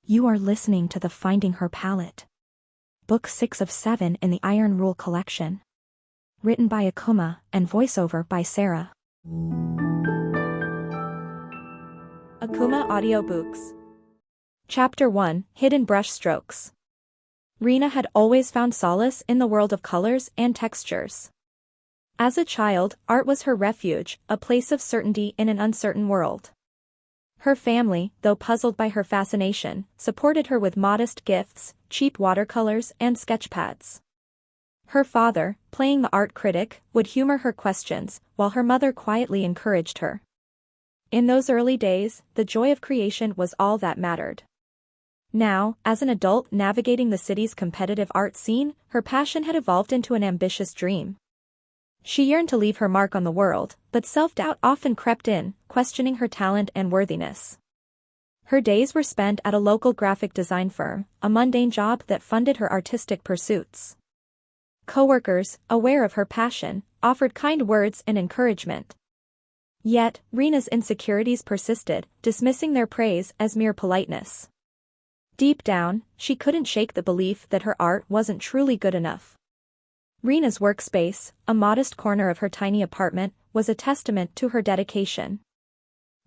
You are listening to the Finding Her Palette. Book 6 of 7 in the Iron Rule collection. Written by Akumah and voiceover by Sara. Akumah Audiobooks. Chapter 1, Hidden Brushstrokes. Rina had always found solace in the world of colors and textures. As a child, art was her refuge, a place of certainty in an uncertain world. Her family, though puzzled by her fascination, supported her with modest gifts, cheap watercolors and sketchpads. Her father, playing the art critic, would humor her questions, while her mother quietly encouraged her. In those early days, the joy of creation was all that mattered. Now, as an adult navigating the city's competitive art scene, her passion had evolved into an ambitious dream. She yearned to leave her mark on the world, but self-doubt often crept in, questioning her talent and worthiness. Her days were spent at a local graphic design firm, a mundane job that funded her artistic pursuits. Coworkers, aware of her passion, offered kind words and encouragement. Yet, Rina's insecurities persisted, dismissing their praise as mere politeness. Deep down, she couldn't shake the belief that her art wasn't truly good enough. Rina's workspace, a modest corner of her tiny apartment, was a testament to her dedication.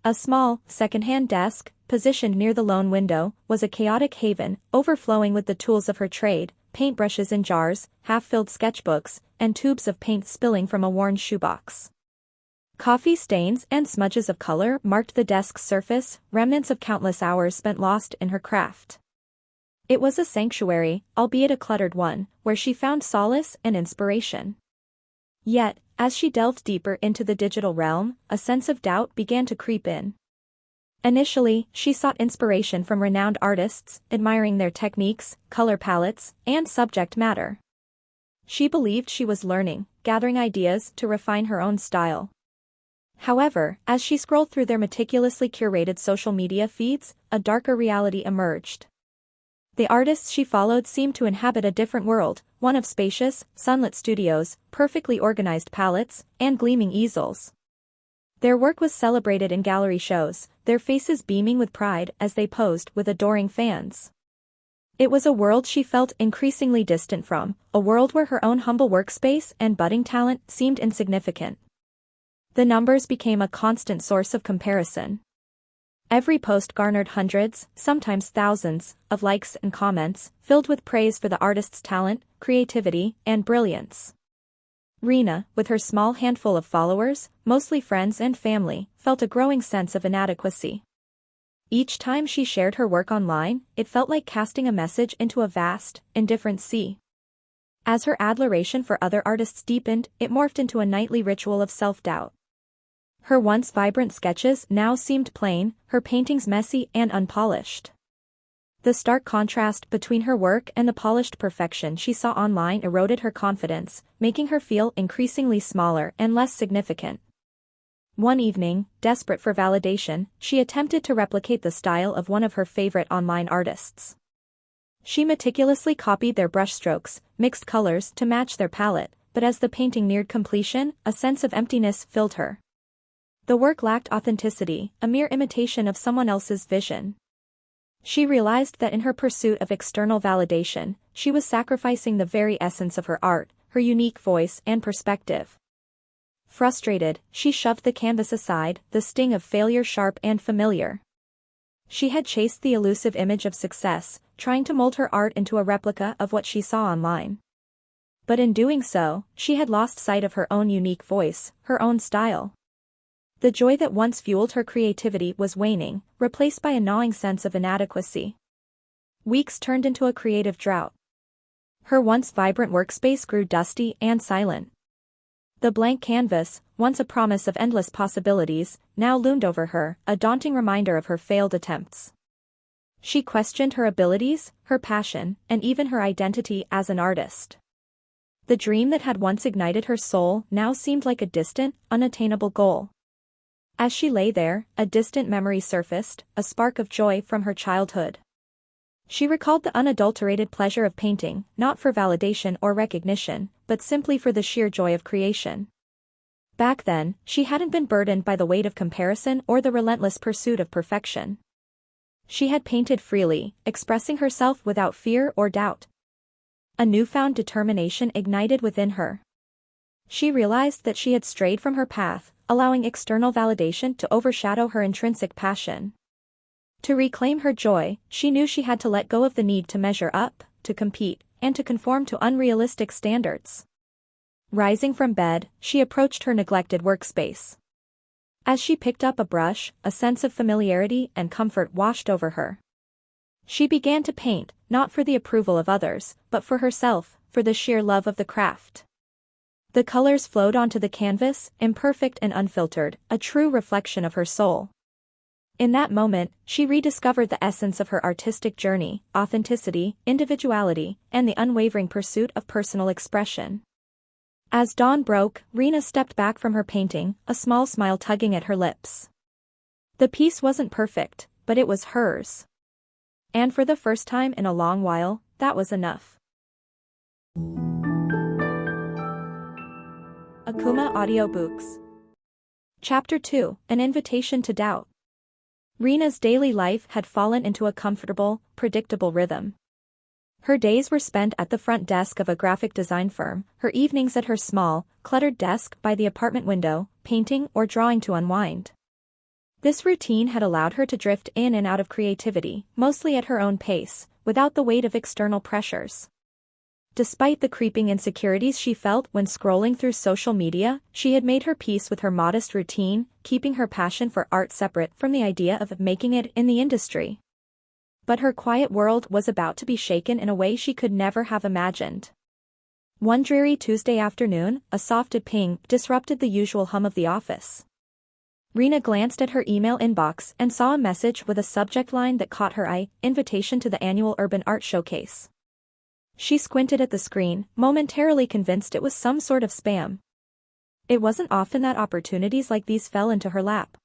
A small, second-hand desk, positioned near the lone window, was a chaotic haven, overflowing with the tools of her trade, paintbrushes in jars, half-filled sketchbooks, and tubes of paint spilling from a worn shoebox. Coffee stains and smudges of color marked the desk's surface, remnants of countless hours spent lost in her craft. It was a sanctuary, albeit a cluttered one, where she found solace and inspiration. Yet, as she delved deeper into the digital realm, a sense of doubt began to creep in. Initially, she sought inspiration from renowned artists, admiring their techniques, color palettes, and subject matter. She believed she was learning, gathering ideas to refine her own style. However, as she scrolled through their meticulously curated social media feeds, a darker reality emerged. The artists she followed seemed to inhabit a different world, one of spacious, sunlit studios, perfectly organized palettes, and gleaming easels. Their work was celebrated in gallery shows, their faces beaming with pride as they posed with adoring fans. It was a world she felt increasingly distant from, a world where her own humble workspace and budding talent seemed insignificant. The numbers became a constant source of comparison. Every post garnered hundreds, sometimes thousands, of likes and comments, filled with praise for the artist's talent, creativity, and brilliance. Rina, with her small handful of followers, mostly friends and family, felt a growing sense of inadequacy. Each time she shared her work online, it felt like casting a message into a vast, indifferent sea. As her adoration for other artists deepened, it morphed into a nightly ritual of self-doubt. Her once vibrant sketches now seemed plain, her paintings messy and unpolished. The stark contrast between her work and the polished perfection she saw online eroded her confidence, making her feel increasingly smaller and less significant. One evening, desperate for validation, she attempted to replicate the style of one of her favorite online artists. She meticulously copied their brushstrokes, mixed colors to match their palette, but as the painting neared completion, a sense of emptiness filled her. The work lacked authenticity, a mere imitation of someone else's vision. She realized that in her pursuit of external validation, she was sacrificing the very essence of her art, her unique voice and perspective. Frustrated, she shoved the canvas aside, the sting of failure sharp and familiar. She had chased the elusive image of success, trying to mold her art into a replica of what she saw online. But in doing so, she had lost sight of her own unique voice, her own style. The joy that once fueled her creativity was waning, replaced by a gnawing sense of inadequacy. Weeks turned into a creative drought. Her once vibrant workspace grew dusty and silent. The blank canvas, once a promise of endless possibilities, now loomed over her, a daunting reminder of her failed attempts. She questioned her abilities, her passion, and even her identity as an artist. The dream that had once ignited her soul now seemed like a distant, unattainable goal. As she lay there, a distant memory surfaced, a spark of joy from her childhood. She recalled the unadulterated pleasure of painting, not for validation or recognition, but simply for the sheer joy of creation. Back then, she hadn't been burdened by the weight of comparison or the relentless pursuit of perfection. She had painted freely, expressing herself without fear or doubt. A newfound determination ignited within her. She realized that she had strayed from her path, allowing external validation to overshadow her intrinsic passion. To reclaim her joy, she knew she had to let go of the need to measure up, to compete, and to conform to unrealistic standards. Rising from bed, she approached her neglected workspace. As she picked up a brush, a sense of familiarity and comfort washed over her. She began to paint, not for the approval of others, but for herself, for the sheer love of the craft. The colors flowed onto the canvas, imperfect and unfiltered, a true reflection of her soul. In that moment, she rediscovered the essence of her artistic journey, authenticity, individuality, and the unwavering pursuit of personal expression. As dawn broke, Rina stepped back from her painting, a small smile tugging at her lips. The piece wasn't perfect, but it was hers. And for the first time in a long while, that was enough. Akumah Audiobooks. Chapter 2, An Invitation to Doubt. Rina's daily life had fallen into a comfortable, predictable rhythm. Her days were spent at the front desk of a graphic design firm, her evenings at her small, cluttered desk by the apartment window, painting or drawing to unwind. This routine had allowed her to drift in and out of creativity, mostly at her own pace, without the weight of external pressures. Despite the creeping insecurities she felt when scrolling through social media, she had made her peace with her modest routine, keeping her passion for art separate from the idea of making it in the industry. But her quiet world was about to be shaken in a way she could never have imagined. One dreary Tuesday afternoon, a soft ping disrupted the usual hum of the office. Rina glanced at her email inbox and saw a message with a subject line that caught her eye: Invitation to the annual Urban Art Showcase. She squinted at the screen, momentarily convinced it was some sort of spam. It wasn't often that opportunities like these fell into her lap.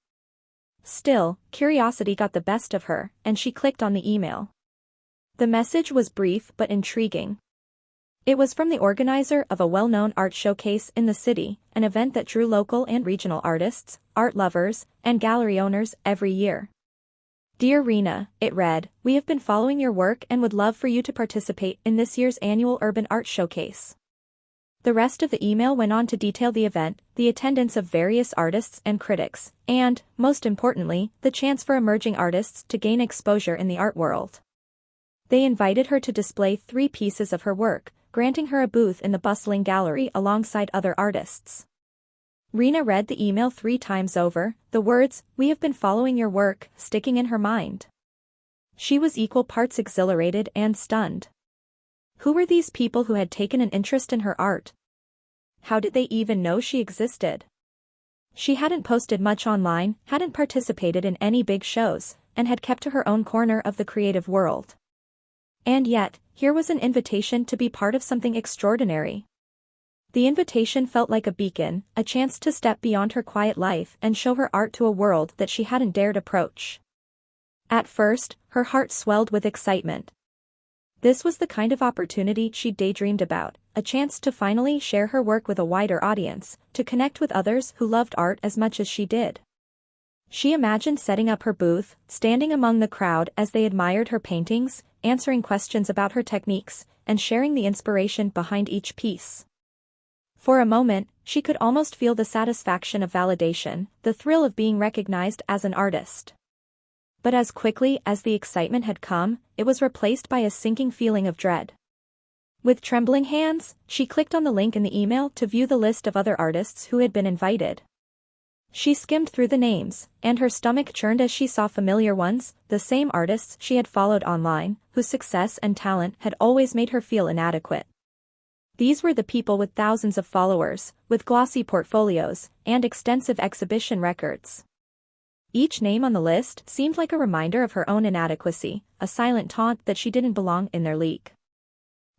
Still, curiosity got the best of her, and she clicked on the email. The message was brief but intriguing. It was from the organizer of a well-known art showcase in the city, an event that drew local and regional artists, art lovers, and gallery owners every year. Dear Rina, it read, we have been following your work and would love for you to participate in this year's annual Urban Art Showcase. The rest of the email went on to detail the event, the attendance of various artists and critics, and, most importantly, the chance for emerging artists to gain exposure in the art world. They invited her to display 3 pieces of her work, granting her a booth in the bustling gallery alongside other artists. Rina read the email 3 times over, the words, we have been following your work, sticking in her mind. She was equal parts exhilarated and stunned. Who were these people who had taken an interest in her art? How did they even know she existed? She hadn't posted much online, hadn't participated in any big shows, and had kept to her own corner of the creative world. And yet, here was an invitation to be part of something extraordinary. The invitation felt like a beacon, a chance to step beyond her quiet life and show her art to a world that she hadn't dared approach. At first, her heart swelled with excitement. This was the kind of opportunity she'd daydreamed about, a chance to finally share her work with a wider audience, to connect with others who loved art as much as she did. She imagined setting up her booth, standing among the crowd as they admired her paintings, answering questions about her techniques, and sharing the inspiration behind each piece. For a moment, she could almost feel the satisfaction of validation, the thrill of being recognized as an artist. But as quickly as the excitement had come, it was replaced by a sinking feeling of dread. With trembling hands, she clicked on the link in the email to view the list of other artists who had been invited. She skimmed through the names, and her stomach churned as she saw familiar ones, the same artists she had followed online, whose success and talent had always made her feel inadequate. These were the people with thousands of followers, with glossy portfolios, and extensive exhibition records. Each name on the list seemed like a reminder of her own inadequacy, a silent taunt that she didn't belong in their league.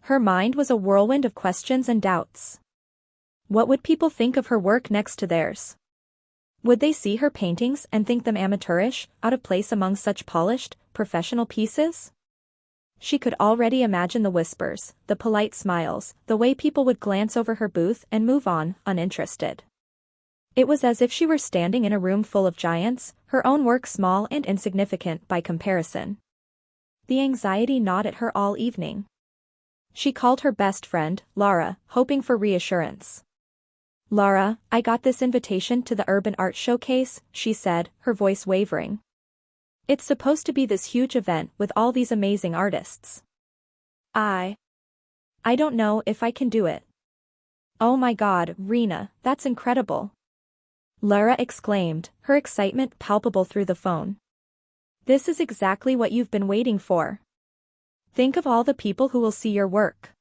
Her mind was a whirlwind of questions and doubts. What would people think of her work next to theirs? Would they see her paintings and think them amateurish, out of place among such polished, professional pieces? She could already imagine the whispers, the polite smiles, the way people would glance over her booth and move on, uninterested. It was as if she were standing in a room full of giants, her own work small and insignificant by comparison. The anxiety gnawed at her all evening. She called her best friend, Lara, hoping for reassurance. "Lara, I got this invitation to the Urban Art Showcase," she said, her voice wavering. "It's supposed to be this huge event with all these amazing artists. I don't know if I can do it." "Oh my God, Rina, that's incredible!" Lara exclaimed, her excitement palpable through the phone. "This is exactly what you've been waiting for. Think of all the people who will see your work."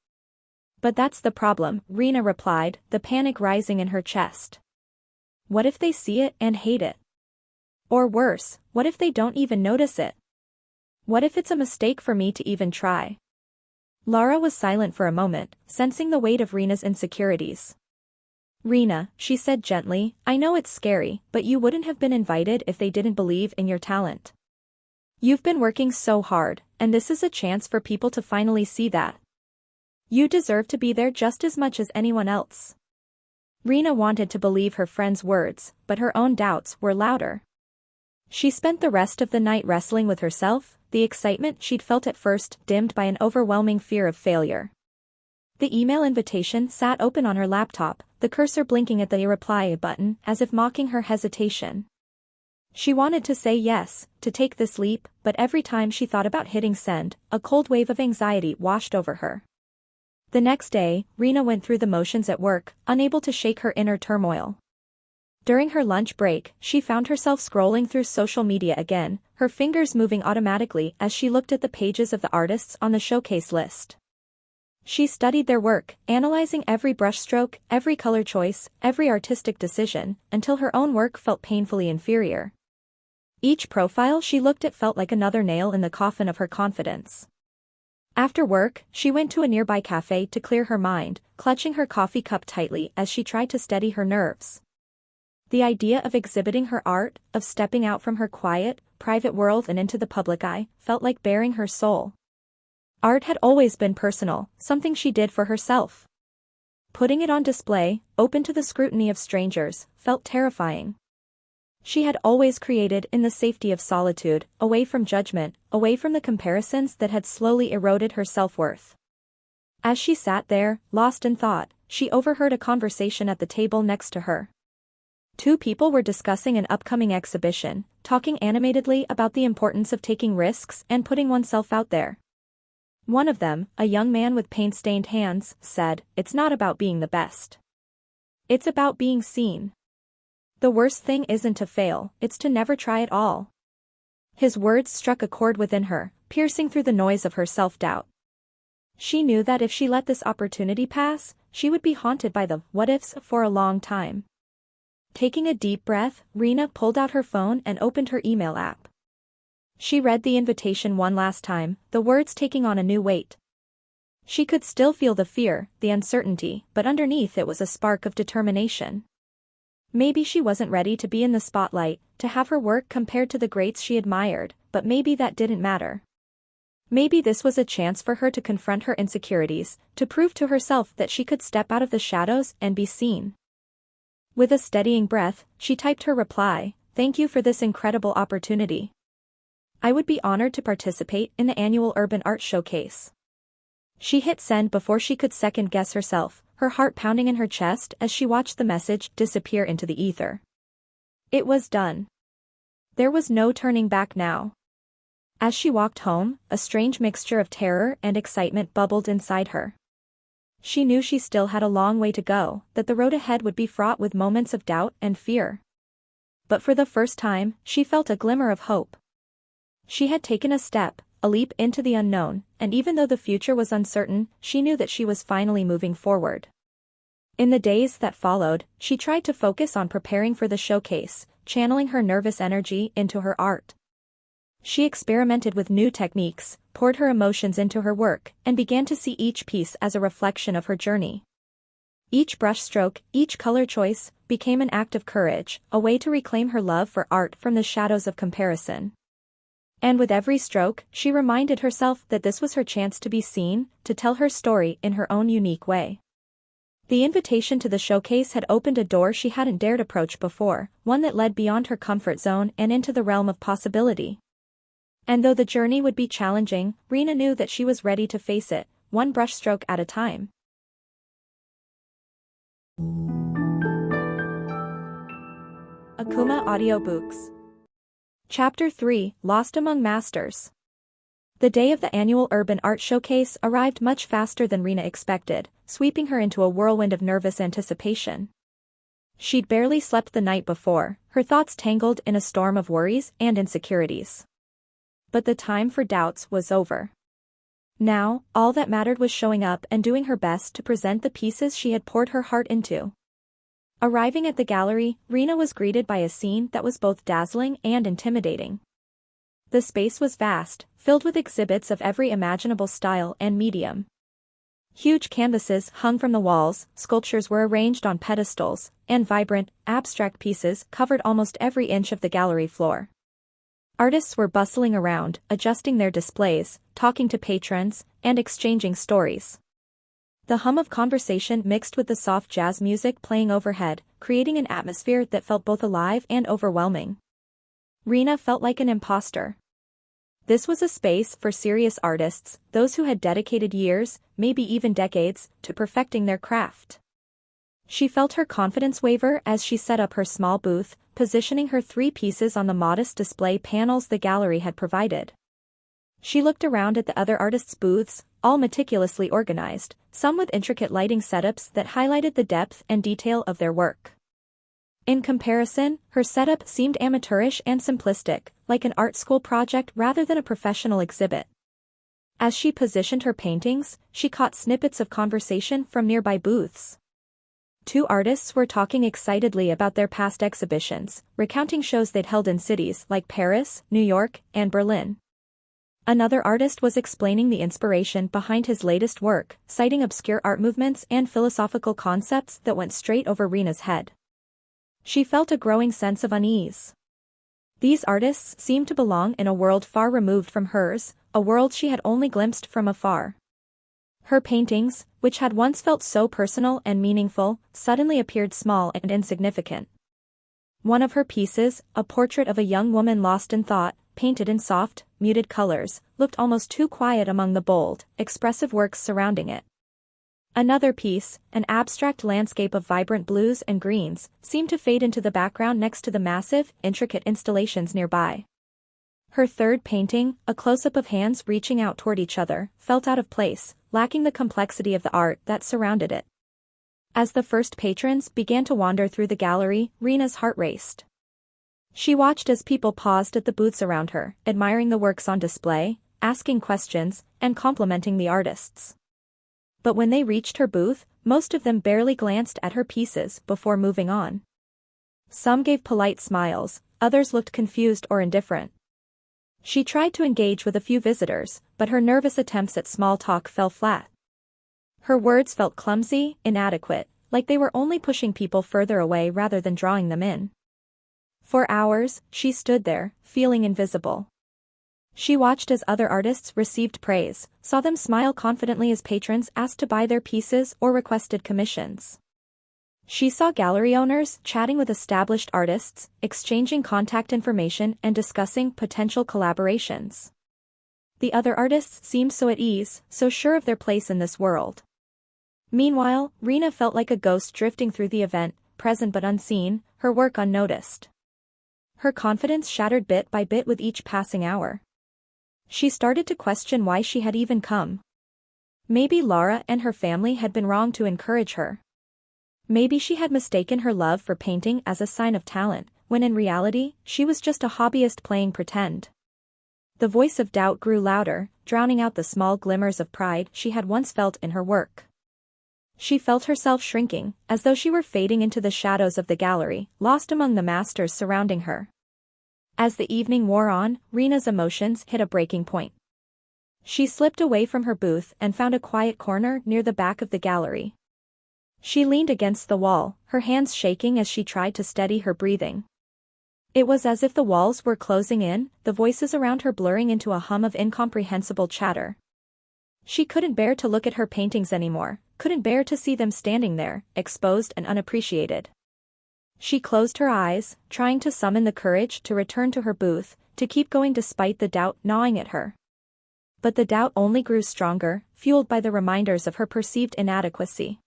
"But that's the problem," Rina replied, the panic rising in her chest. "What if they see it and hate it? Or worse, what if they don't even notice it? What if it's a mistake for me to even try?" Lara was silent for a moment, sensing the weight of Rina's insecurities. "Rina," she said gently, "I know it's scary, but you wouldn't have been invited if they didn't believe in your talent. You've been working so hard, and this is a chance for people to finally see that. You deserve to be there just as much as anyone else." Rina wanted to believe her friend's words, but her own doubts were louder. She spent the rest of the night wrestling with herself, the excitement she'd felt at first dimmed by an overwhelming fear of failure. The email invitation sat open on her laptop, the cursor blinking at the reply button as if mocking her hesitation. She wanted to say yes, to take this leap, but every time she thought about hitting send, a cold wave of anxiety washed over her. The next day, Rina went through the motions at work, unable to shake her inner turmoil. During her lunch break, she found herself scrolling through social media again, her fingers moving automatically as she looked at the pages of the artists on the showcase list. She studied their work, analyzing every brushstroke, every color choice, every artistic decision, until her own work felt painfully inferior. Each profile she looked at felt like another nail in the coffin of her confidence. After work, she went to a nearby cafe to clear her mind, clutching her coffee cup tightly as she tried to steady her nerves. The idea of exhibiting her art, of stepping out from her quiet, private world and into the public eye, felt like baring her soul. Art had always been personal, something she did for herself. Putting it on display, open to the scrutiny of strangers, felt terrifying. She had always created in the safety of solitude, away from judgment, away from the comparisons that had slowly eroded her self-worth. As she sat there, lost in thought, she overheard a conversation at the table next to her. Two people were discussing an upcoming exhibition, talking animatedly about the importance of taking risks and putting oneself out there. One of them, a young man with paint-stained hands, said, "It's not about being the best. It's about being seen. The worst thing isn't to fail, it's to never try at all." His words struck a chord within her, piercing through the noise of her self-doubt. She knew that if she let this opportunity pass, she would be haunted by the what-ifs for a long time. Taking a deep breath, Rina pulled out her phone and opened her email app. She read the invitation one last time, the words taking on a new weight. She could still feel the fear, the uncertainty, but underneath it was a spark of determination. Maybe she wasn't ready to be in the spotlight, to have her work compared to the greats she admired, but maybe that didn't matter. Maybe this was a chance for her to confront her insecurities, to prove to herself that she could step out of the shadows and be seen. With a steadying breath, she typed her reply, "Thank you for this incredible opportunity. I would be honored to participate in the annual Urban Art Showcase." She hit send before she could second-guess herself, her heart pounding in her chest as she watched the message disappear into the ether. It was done. There was no turning back now. As she walked home, a strange mixture of terror and excitement bubbled inside her. She knew she still had a long way to go, that the road ahead would be fraught with moments of doubt and fear. But for the first time, she felt a glimmer of hope. She had taken a step, a leap into the unknown, and even though the future was uncertain, she knew that she was finally moving forward. In the days that followed, she tried to focus on preparing for the showcase, channeling her nervous energy into her art. She experimented with new techniques, poured her emotions into her work, and began to see each piece as a reflection of her journey. Each brushstroke, each color choice, became an act of courage, a way to reclaim her love for art from the shadows of comparison. And with every stroke, she reminded herself that this was her chance to be seen, to tell her story in her own unique way. The invitation to the showcase had opened a door she hadn't dared approach before, one that led beyond her comfort zone and into the realm of possibility. And though the journey would be challenging, Rina knew that she was ready to face it, one brushstroke at a time. Akumah Audiobooks. Chapter 3, Lost Among Masters. The day of the annual Urban Art Showcase arrived much faster than Rina expected, sweeping her into a whirlwind of nervous anticipation. She'd barely slept the night before, her thoughts tangled in a storm of worries and insecurities. But the time for doubts was over. Now, all that mattered was showing up and doing her best to present the pieces she had poured her heart into. Arriving at the gallery, Rina was greeted by a scene that was both dazzling and intimidating. The space was vast, filled with exhibits of every imaginable style and medium. Huge canvases hung from the walls, sculptures were arranged on pedestals, and vibrant, abstract pieces covered almost every inch of the gallery floor. Artists were bustling around, adjusting their displays, talking to patrons, and exchanging stories. The hum of conversation mixed with the soft jazz music playing overhead, creating an atmosphere that felt both alive and overwhelming. Rina felt like an imposter. This was a space for serious artists, those who had dedicated years, maybe even decades, to perfecting their craft. She felt her confidence waver as she set up her small booth, positioning her 3 pieces on the modest display panels the gallery had provided. She looked around at the other artists' booths, all meticulously organized, some with intricate lighting setups that highlighted the depth and detail of their work. In comparison, her setup seemed amateurish and simplistic, like an art school project rather than a professional exhibit. As she positioned her paintings, she caught snippets of conversation from nearby booths. 2 artists were talking excitedly about their past exhibitions, recounting shows they'd held in cities like Paris, New York, and Berlin. Another artist was explaining the inspiration behind his latest work, citing obscure art movements and philosophical concepts that went straight over Rina's head. She felt a growing sense of unease. These artists seemed to belong in a world far removed from hers, a world she had only glimpsed from afar. Her paintings, which had once felt so personal and meaningful, suddenly appeared small and insignificant. One of her pieces, a portrait of a young woman lost in thought, painted in soft, muted colors, looked almost too quiet among the bold, expressive works surrounding it. Another piece, an abstract landscape of vibrant blues and greens, seemed to fade into the background next to the massive, intricate installations nearby. Her third painting, a close-up of hands reaching out toward each other, felt out of place, lacking the complexity of the art that surrounded it. As the first patrons began to wander through the gallery, Rina's heart raced. She watched as people paused at the booths around her, admiring the works on display, asking questions, and complimenting the artists. But when they reached her booth, most of them barely glanced at her pieces before moving on. Some gave polite smiles, others looked confused or indifferent. She tried to engage with a few visitors, but her nervous attempts at small talk fell flat. Her words felt clumsy, inadequate, like they were only pushing people further away rather than drawing them in. For hours, she stood there, feeling invisible. She watched as other artists received praise, saw them smile confidently as patrons asked to buy their pieces or requested commissions. She saw gallery owners chatting with established artists, exchanging contact information and discussing potential collaborations. The other artists seemed so at ease, so sure of their place in this world. Meanwhile, Rina felt like a ghost drifting through the event, present but unseen, her work unnoticed. Her confidence shattered bit by bit with each passing hour. She started to question why she had even come. Maybe Lara and her family had been wrong to encourage her. Maybe she had mistaken her love for painting as a sign of talent, when in reality, she was just a hobbyist playing pretend. The voice of doubt grew louder, drowning out the small glimmers of pride she had once felt in her work. She felt herself shrinking, as though she were fading into the shadows of the gallery, lost among the masters surrounding her. As the evening wore on, Rina's emotions hit a breaking point. She slipped away from her booth and found a quiet corner near the back of the gallery. She leaned against the wall, her hands shaking as she tried to steady her breathing. It was as if the walls were closing in, the voices around her blurring into a hum of incomprehensible chatter. She couldn't bear to look at her paintings anymore, couldn't bear to see them standing there, exposed and unappreciated. She closed her eyes, trying to summon the courage to return to her booth, to keep going despite the doubt gnawing at her. But the doubt only grew stronger, fueled by the reminders of her perceived inadequacy.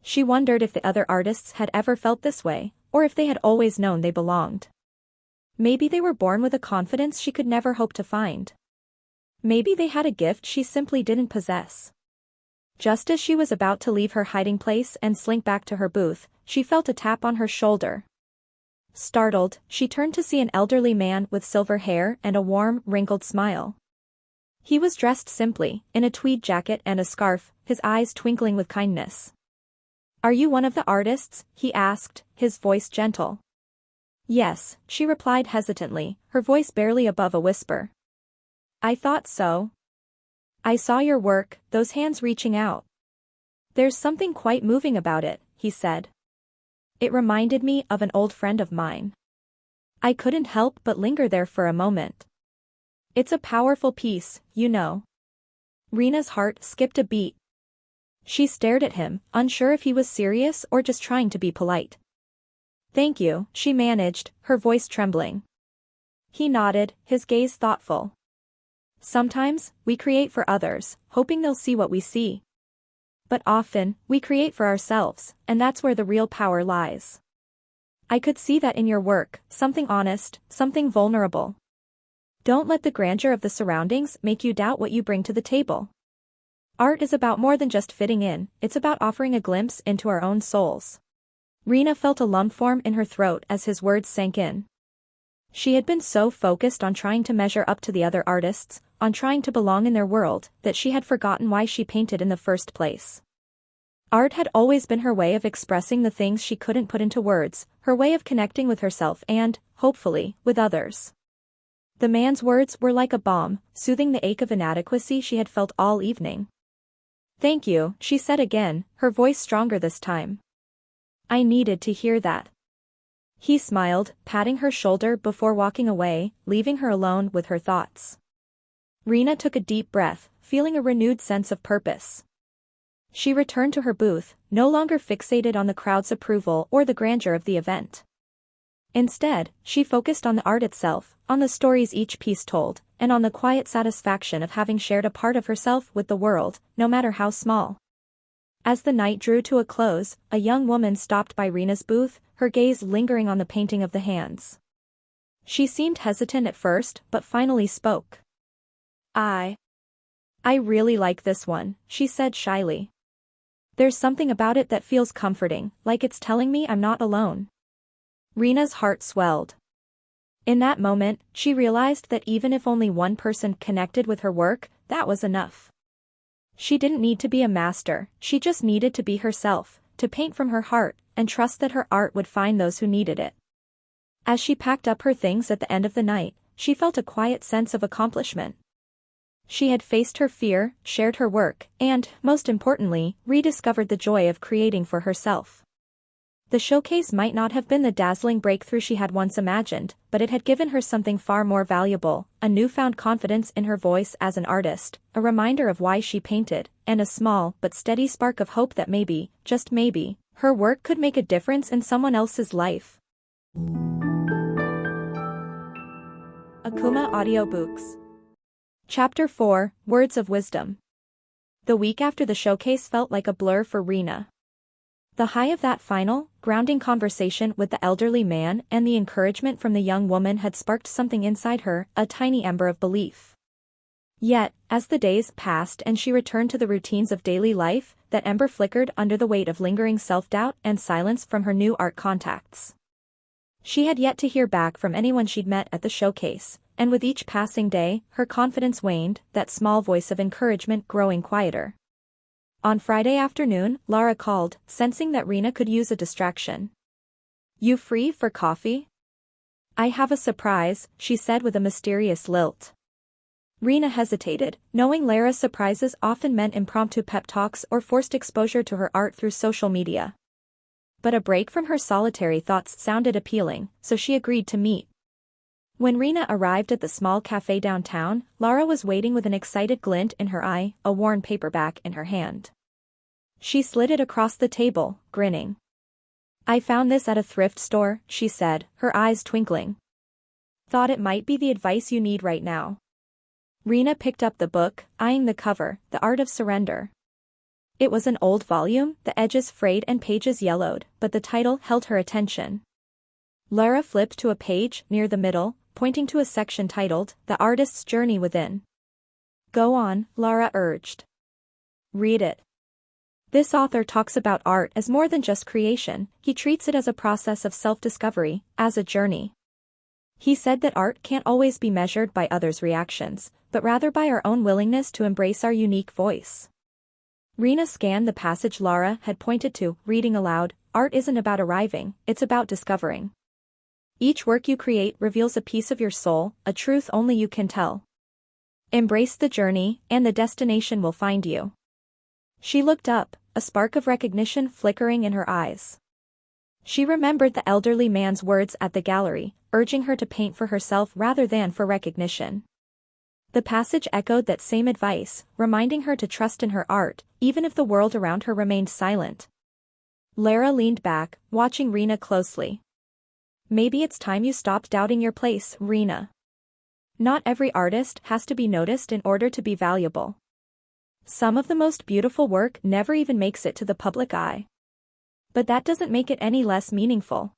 She wondered if the other artists had ever felt this way, or if they had always known they belonged. Maybe they were born with a confidence she could never hope to find. Maybe they had a gift she simply didn't possess. Just as she was about to leave her hiding place and slink back to her booth, she felt a tap on her shoulder. Startled, she turned to see an elderly man with silver hair and a warm, wrinkled smile. He was dressed simply, in a tweed jacket and a scarf, his eyes twinkling with kindness. "Are you one of the artists?" he asked, his voice gentle. "Yes," she replied hesitantly, her voice barely above a whisper. "I thought so. I saw your work, those hands reaching out. There's something quite moving about it," he said. "It reminded me of an old friend of mine. I couldn't help but linger there for a moment. It's a powerful piece, you know." Rina's heart skipped a beat. She stared at him, unsure if he was serious or just trying to be polite. "Thank you," she managed, her voice trembling. He nodded, his gaze thoughtful. "Sometimes, we create for others, hoping they'll see what we see. But often, we create for ourselves, and that's where the real power lies. I could see that in your work, something honest, something vulnerable. Don't let the grandeur of the surroundings make you doubt what you bring to the table. Art is about more than just fitting in, it's about offering a glimpse into our own souls." Rina felt a lump form in her throat as his words sank in. She had been so focused on trying to measure up to the other artists, on trying to belong in their world, that she had forgotten why she painted in the first place. Art had always been her way of expressing the things she couldn't put into words, her way of connecting with herself and, hopefully, with others. The man's words were like a balm, soothing the ache of inadequacy she had felt all evening. "Thank you," she said again, her voice stronger this time. "I needed to hear that." He smiled, patting her shoulder before walking away, leaving her alone with her thoughts. Rina took a deep breath, feeling a renewed sense of purpose. She returned to her booth, no longer fixated on the crowd's approval or the grandeur of the event. Instead, she focused on the art itself, on the stories each piece told, and on the quiet satisfaction of having shared a part of herself with the world, no matter how small. As the night drew to a close, a young woman stopped by Rina's booth, her gaze lingering on the painting of the hands. She seemed hesitant at first, but finally spoke. I really like this one," she said shyly. "There's something about it that feels comforting, like it's telling me I'm not alone." Rina's heart swelled. In that moment, she realized that even if only one person connected with her work, that was enough. She didn't need to be a master, she just needed to be herself, to paint from her heart, and trust that her art would find those who needed it. As she packed up her things at the end of the night, she felt a quiet sense of accomplishment. She had faced her fear, shared her work, and, most importantly, rediscovered the joy of creating for herself. The showcase might not have been the dazzling breakthrough she had once imagined, but it had given her something far more valuable, a newfound confidence in her voice as an artist, a reminder of why she painted, and a small but steady spark of hope that maybe, just maybe, her work could make a difference in someone else's life. Akumah Audiobooks. Chapter 4, Words of Wisdom. The week after the showcase felt like a blur for Rina. The high of that final, grounding conversation with the elderly man and the encouragement from the young woman had sparked something inside her, a tiny ember of belief. Yet, as the days passed and she returned to the routines of daily life, that ember flickered under the weight of lingering self-doubt and silence from her new art contacts. She had yet to hear back from anyone she'd met at the showcase, and with each passing day, her confidence waned, that small voice of encouragement growing quieter. On Friday afternoon, Lara called, sensing that Rina could use a distraction. "You free for coffee?" "I have a surprise," she said with a mysterious lilt. Rina hesitated, knowing Lara's surprises often meant impromptu pep talks or forced exposure to her art through social media. But a break from her solitary thoughts sounded appealing, so she agreed to meet. When Rina arrived at the small cafe downtown, Lara was waiting with an excited glint in her eye, a worn paperback in her hand. She slid it across the table, grinning. "I found this at a thrift store," she said, her eyes twinkling. "Thought it might be the advice you need right now." Rina picked up the book, eyeing the cover, The Art of Surrender. It was an old volume, the edges frayed and pages yellowed, but the title held her attention. Lara flipped to a page near the middle, pointing to a section titled, The Artist's Journey Within. "Go on," Lara urged. "Read it." This author talks about art as more than just creation, he treats it as a process of self-discovery, as a journey. He said that art can't always be measured by others' reactions, but rather by our own willingness to embrace our unique voice. Rina scanned the passage Lara had pointed to, reading aloud, "Art isn't about arriving, it's about discovering. Each work you create reveals a piece of your soul, a truth only you can tell. Embrace the journey, and the destination will find you." She looked up, a spark of recognition flickering in her eyes. She remembered the elderly man's words at the gallery, urging her to paint for herself rather than for recognition. The passage echoed that same advice, reminding her to trust in her art, even if the world around her remained silent. Lara leaned back, watching Rina closely. "Maybe it's time you stopped doubting your place, Rina. Not every artist has to be noticed in order to be valuable. Some of the most beautiful work never even makes it to the public eye. But that doesn't make it any less meaningful."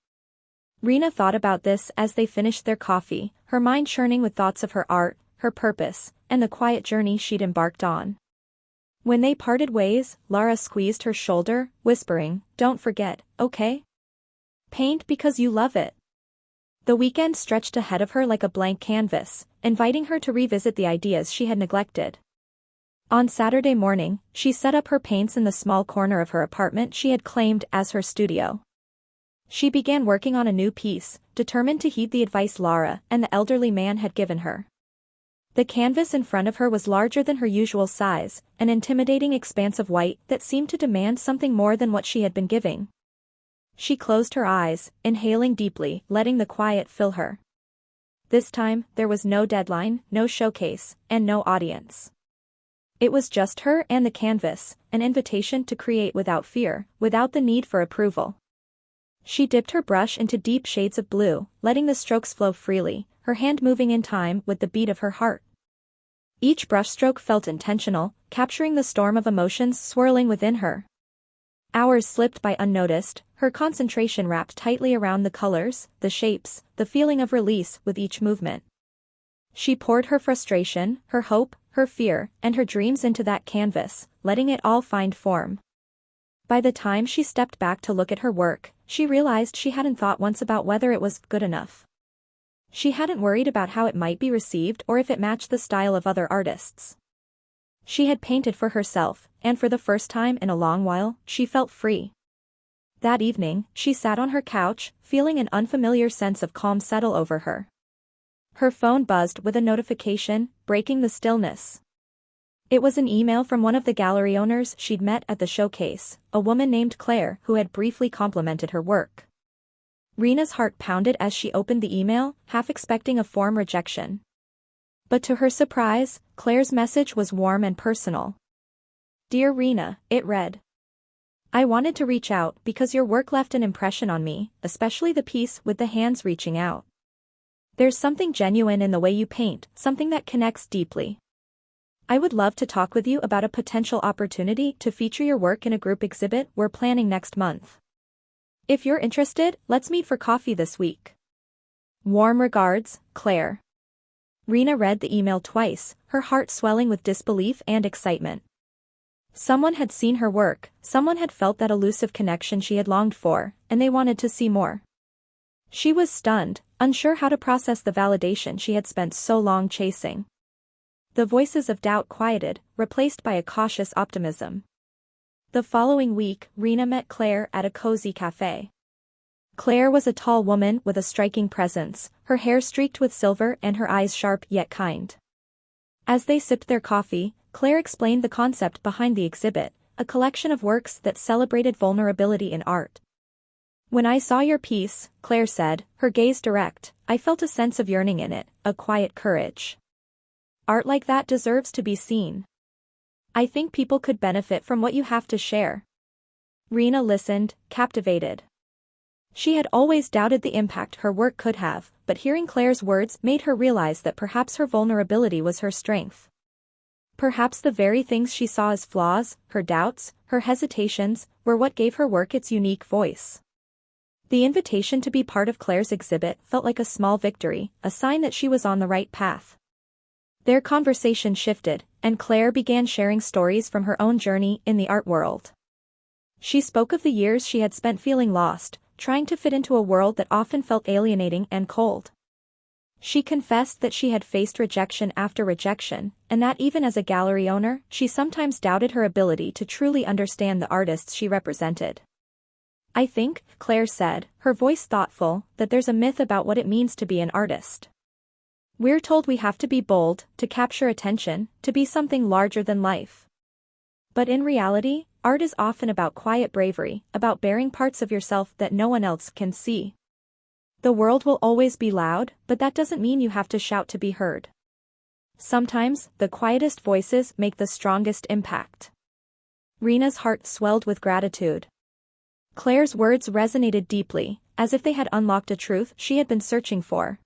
Rina thought about this as they finished their coffee, her mind churning with thoughts of her art, her purpose, and the quiet journey she'd embarked on. When they parted ways, Lara squeezed her shoulder, whispering, "Don't forget, okay? Paint because you love it." The weekend stretched ahead of her like a blank canvas, inviting her to revisit the ideas she had neglected. On Saturday morning, she set up her paints in the small corner of her apartment she had claimed as her studio. She began working on a new piece, determined to heed the advice Lara and the elderly man had given her. The canvas in front of her was larger than her usual size, an intimidating expanse of white that seemed to demand something more than what she had been giving. She closed her eyes, inhaling deeply, letting the quiet fill her. This time, there was no deadline, no showcase, and no audience. It was just her and the canvas, an invitation to create without fear, without the need for approval. She dipped her brush into deep shades of blue, letting the strokes flow freely, her hand moving in time with the beat of her heart. Each brushstroke felt intentional, capturing the storm of emotions swirling within her. Hours slipped by unnoticed, her concentration wrapped tightly around the colors, the shapes, the feeling of release with each movement. She poured her frustration, her hope, her fear, and her dreams into that canvas, letting it all find form. By the time she stepped back to look at her work, she realized she hadn't thought once about whether it was good enough. She hadn't worried about how it might be received or if it matched the style of other artists. She had painted for herself, and for the first time in a long while, she felt free. That evening, she sat on her couch, feeling an unfamiliar sense of calm settle over her. Her phone buzzed with a notification, breaking the stillness. It was an email from one of the gallery owners she'd met at the showcase, a woman named Claire who had briefly complimented her work. Rina's heart pounded as she opened the email, half expecting a form rejection. But to her surprise, Claire's message was warm and personal. "Dear Rina," it read. "I wanted to reach out because your work left an impression on me, especially the piece with the hands reaching out. There's something genuine in the way you paint, something that connects deeply. I would love to talk with you about a potential opportunity to feature your work in a group exhibit we're planning next month. If you're interested, let's meet for coffee this week. Warm regards, Claire." Rina read the email twice, her heart swelling with disbelief and excitement. Someone had seen her work, someone had felt that elusive connection she had longed for, and they wanted to see more. She was stunned, unsure how to process the validation she had spent so long chasing. The voices of doubt quieted, replaced by a cautious optimism. The following week, Rina met Claire at a cozy cafe. Claire was a tall woman with a striking presence, her hair streaked with silver and her eyes sharp yet kind. As they sipped their coffee, Claire explained the concept behind the exhibit, a collection of works that celebrated vulnerability in art. When I saw your piece, Claire said, her gaze direct, I felt a sense of yearning in it, a quiet courage. Art like that deserves to be seen. I think people could benefit from what you have to share. Rina listened, captivated. She had always doubted the impact her work could have, but hearing Claire's words made her realize that perhaps her vulnerability was her strength. Perhaps the very things she saw as flaws, her doubts, her hesitations, were what gave her work its unique voice. The invitation to be part of Claire's exhibit felt like a small victory, a sign that she was on the right path. Their conversation shifted, and Claire began sharing stories from her own journey in the art world. She spoke of the years she had spent feeling lost, trying to fit into a world that often felt alienating and cold. She confessed that she had faced rejection after rejection, and that even as a gallery owner, she sometimes doubted her ability to truly understand the artists she represented. I think, Claire said, her voice thoughtful, that there's a myth about what it means to be an artist. We're told we have to be bold, to capture attention, to be something larger than life. But in reality, art is often about quiet bravery, about bearing parts of yourself that no one else can see. The world will always be loud, but that doesn't mean you have to shout to be heard. Sometimes, the quietest voices make the strongest impact. Rina's heart swelled with gratitude. Claire's words resonated deeply, as if they had unlocked a truth she had been searching for.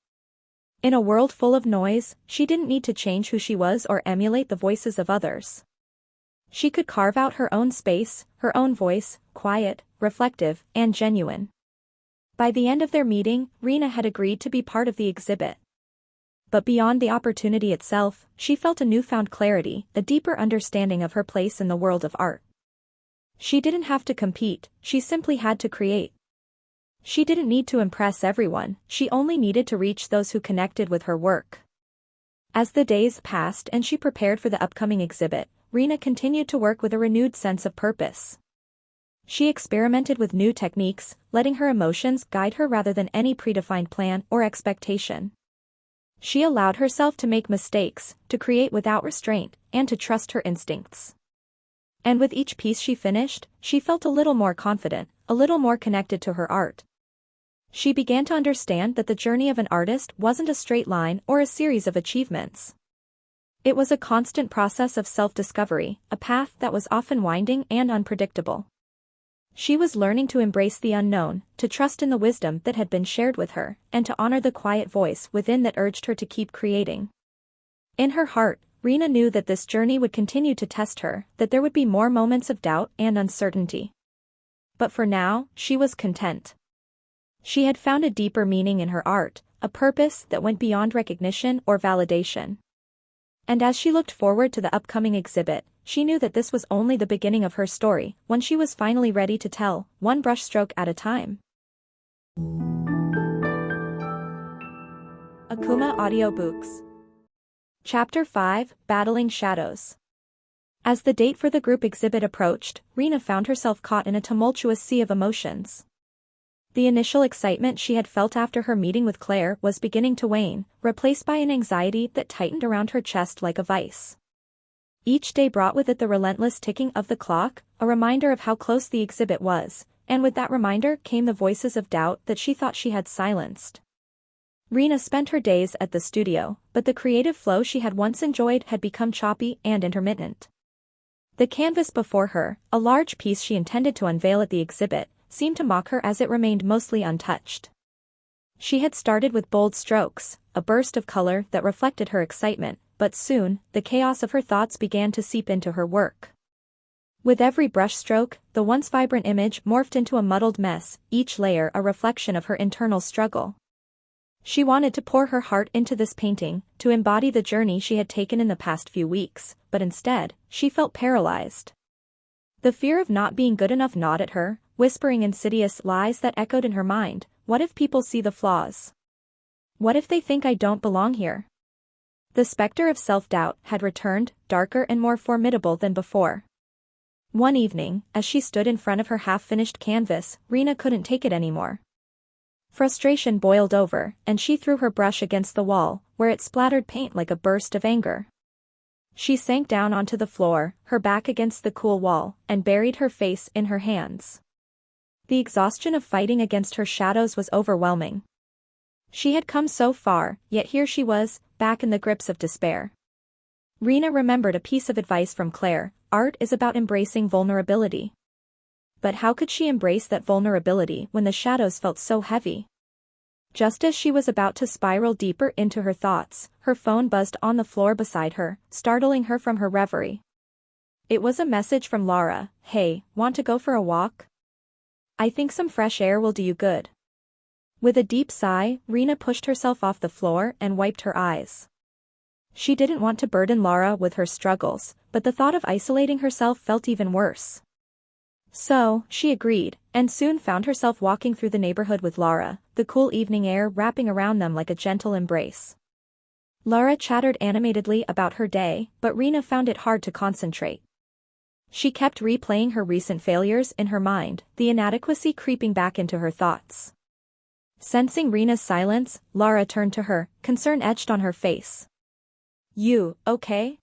In a world full of noise, she didn't need to change who she was or emulate the voices of others. She could carve out her own space, her own voice, quiet, reflective, and genuine. By the end of their meeting, Rina had agreed to be part of the exhibit. But beyond the opportunity itself, she felt a newfound clarity, a deeper understanding of her place in the world of art. She didn't have to compete, she simply had to create. She didn't need to impress everyone, she only needed to reach those who connected with her work. As the days passed and she prepared for the upcoming exhibit, Rina continued to work with a renewed sense of purpose. She experimented with new techniques, letting her emotions guide her rather than any predefined plan or expectation. She allowed herself to make mistakes, to create without restraint, and to trust her instincts. And with each piece she finished, she felt a little more confident, a little more connected to her art. She began to understand that the journey of an artist wasn't a straight line or a series of achievements. It was a constant process of self-discovery, a path that was often winding and unpredictable. She was learning to embrace the unknown, to trust in the wisdom that had been shared with her, and to honor the quiet voice within that urged her to keep creating. In her heart, Rina knew that this journey would continue to test her, that there would be more moments of doubt and uncertainty. But for now, she was content. She had found a deeper meaning in her art, a purpose that went beyond recognition or validation. And as she looked forward to the upcoming exhibit, she knew that this was only the beginning of her story, one she was finally ready to tell, one brushstroke at a time. Akumah Audiobooks. Chapter 5, Battling Shadows. As the date for the group exhibit approached, Rina found herself caught in a tumultuous sea of emotions. The initial excitement she had felt after her meeting with Claire was beginning to wane, replaced by an anxiety that tightened around her chest like a vice. Each day brought with it the relentless ticking of the clock, a reminder of how close the exhibit was, and with that reminder came the voices of doubt that she thought she had silenced. Rina spent her days at the studio, but the creative flow she had once enjoyed had become choppy and intermittent. The canvas before her, a large piece she intended to unveil at the exhibit, seemed to mock her as it remained mostly untouched. She had started with bold strokes, a burst of color that reflected her excitement, but soon, the chaos of her thoughts began to seep into her work. With every brushstroke, the once vibrant image morphed into a muddled mess, each layer a reflection of her internal struggle. She wanted to pour her heart into this painting, to embody the journey she had taken in the past few weeks, but instead, she felt paralyzed. The fear of not being good enough gnawed at her, whispering insidious lies that echoed in her mind. What if people see the flaws? What if they think I don't belong here? The specter of self-doubt had returned, darker and more formidable than before. One evening, as she stood in front of her half-finished canvas, Rina couldn't take it anymore. Frustration boiled over, and she threw her brush against the wall, where it splattered paint like a burst of anger. She sank down onto the floor, her back against the cool wall, and buried her face in her hands. The exhaustion of fighting against her shadows was overwhelming. She had come so far, yet here she was, back in the grips of despair. Rina remembered a piece of advice from Claire: art is about embracing vulnerability. But how could she embrace that vulnerability when the shadows felt so heavy? Just as she was about to spiral deeper into her thoughts, her phone buzzed on the floor beside her, startling her from her reverie. It was a message from Laura. "Hey, want to go for a walk? I think some fresh air will do you good." With a deep sigh, Rina pushed herself off the floor and wiped her eyes. She didn't want to burden Laura with her struggles, but the thought of isolating herself felt even worse. So, she agreed, and soon found herself walking through the neighborhood with Laura, the cool evening air wrapping around them like a gentle embrace. Laura chattered animatedly about her day, but Rina found it hard to concentrate. She kept replaying her recent failures in her mind, the inadequacy creeping back into her thoughts. Sensing Rina's silence, Laura turned to her, concern etched on her face. "You, okay?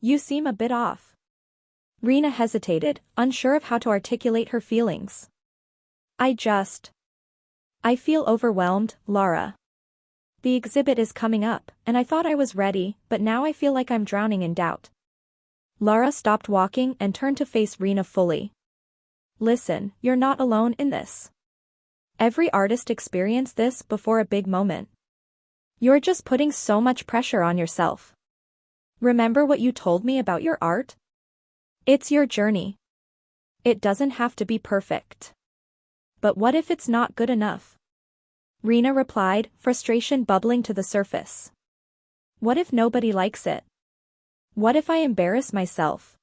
You seem a bit off." Rina hesitated, unsure of how to articulate her feelings. I feel overwhelmed, Laura. The exhibit is coming up, and I thought I was ready, but now I feel like I'm drowning in doubt." Laura stopped walking and turned to face Rina fully. "Listen, you're not alone in this. Every artist experienced this before a big moment. You're just putting so much pressure on yourself. Remember what you told me about your art? It's your journey. It doesn't have to be perfect. But what if it's not good enough?" Rina replied, frustration bubbling to the surface. "What if nobody likes it? What if I embarrass myself?"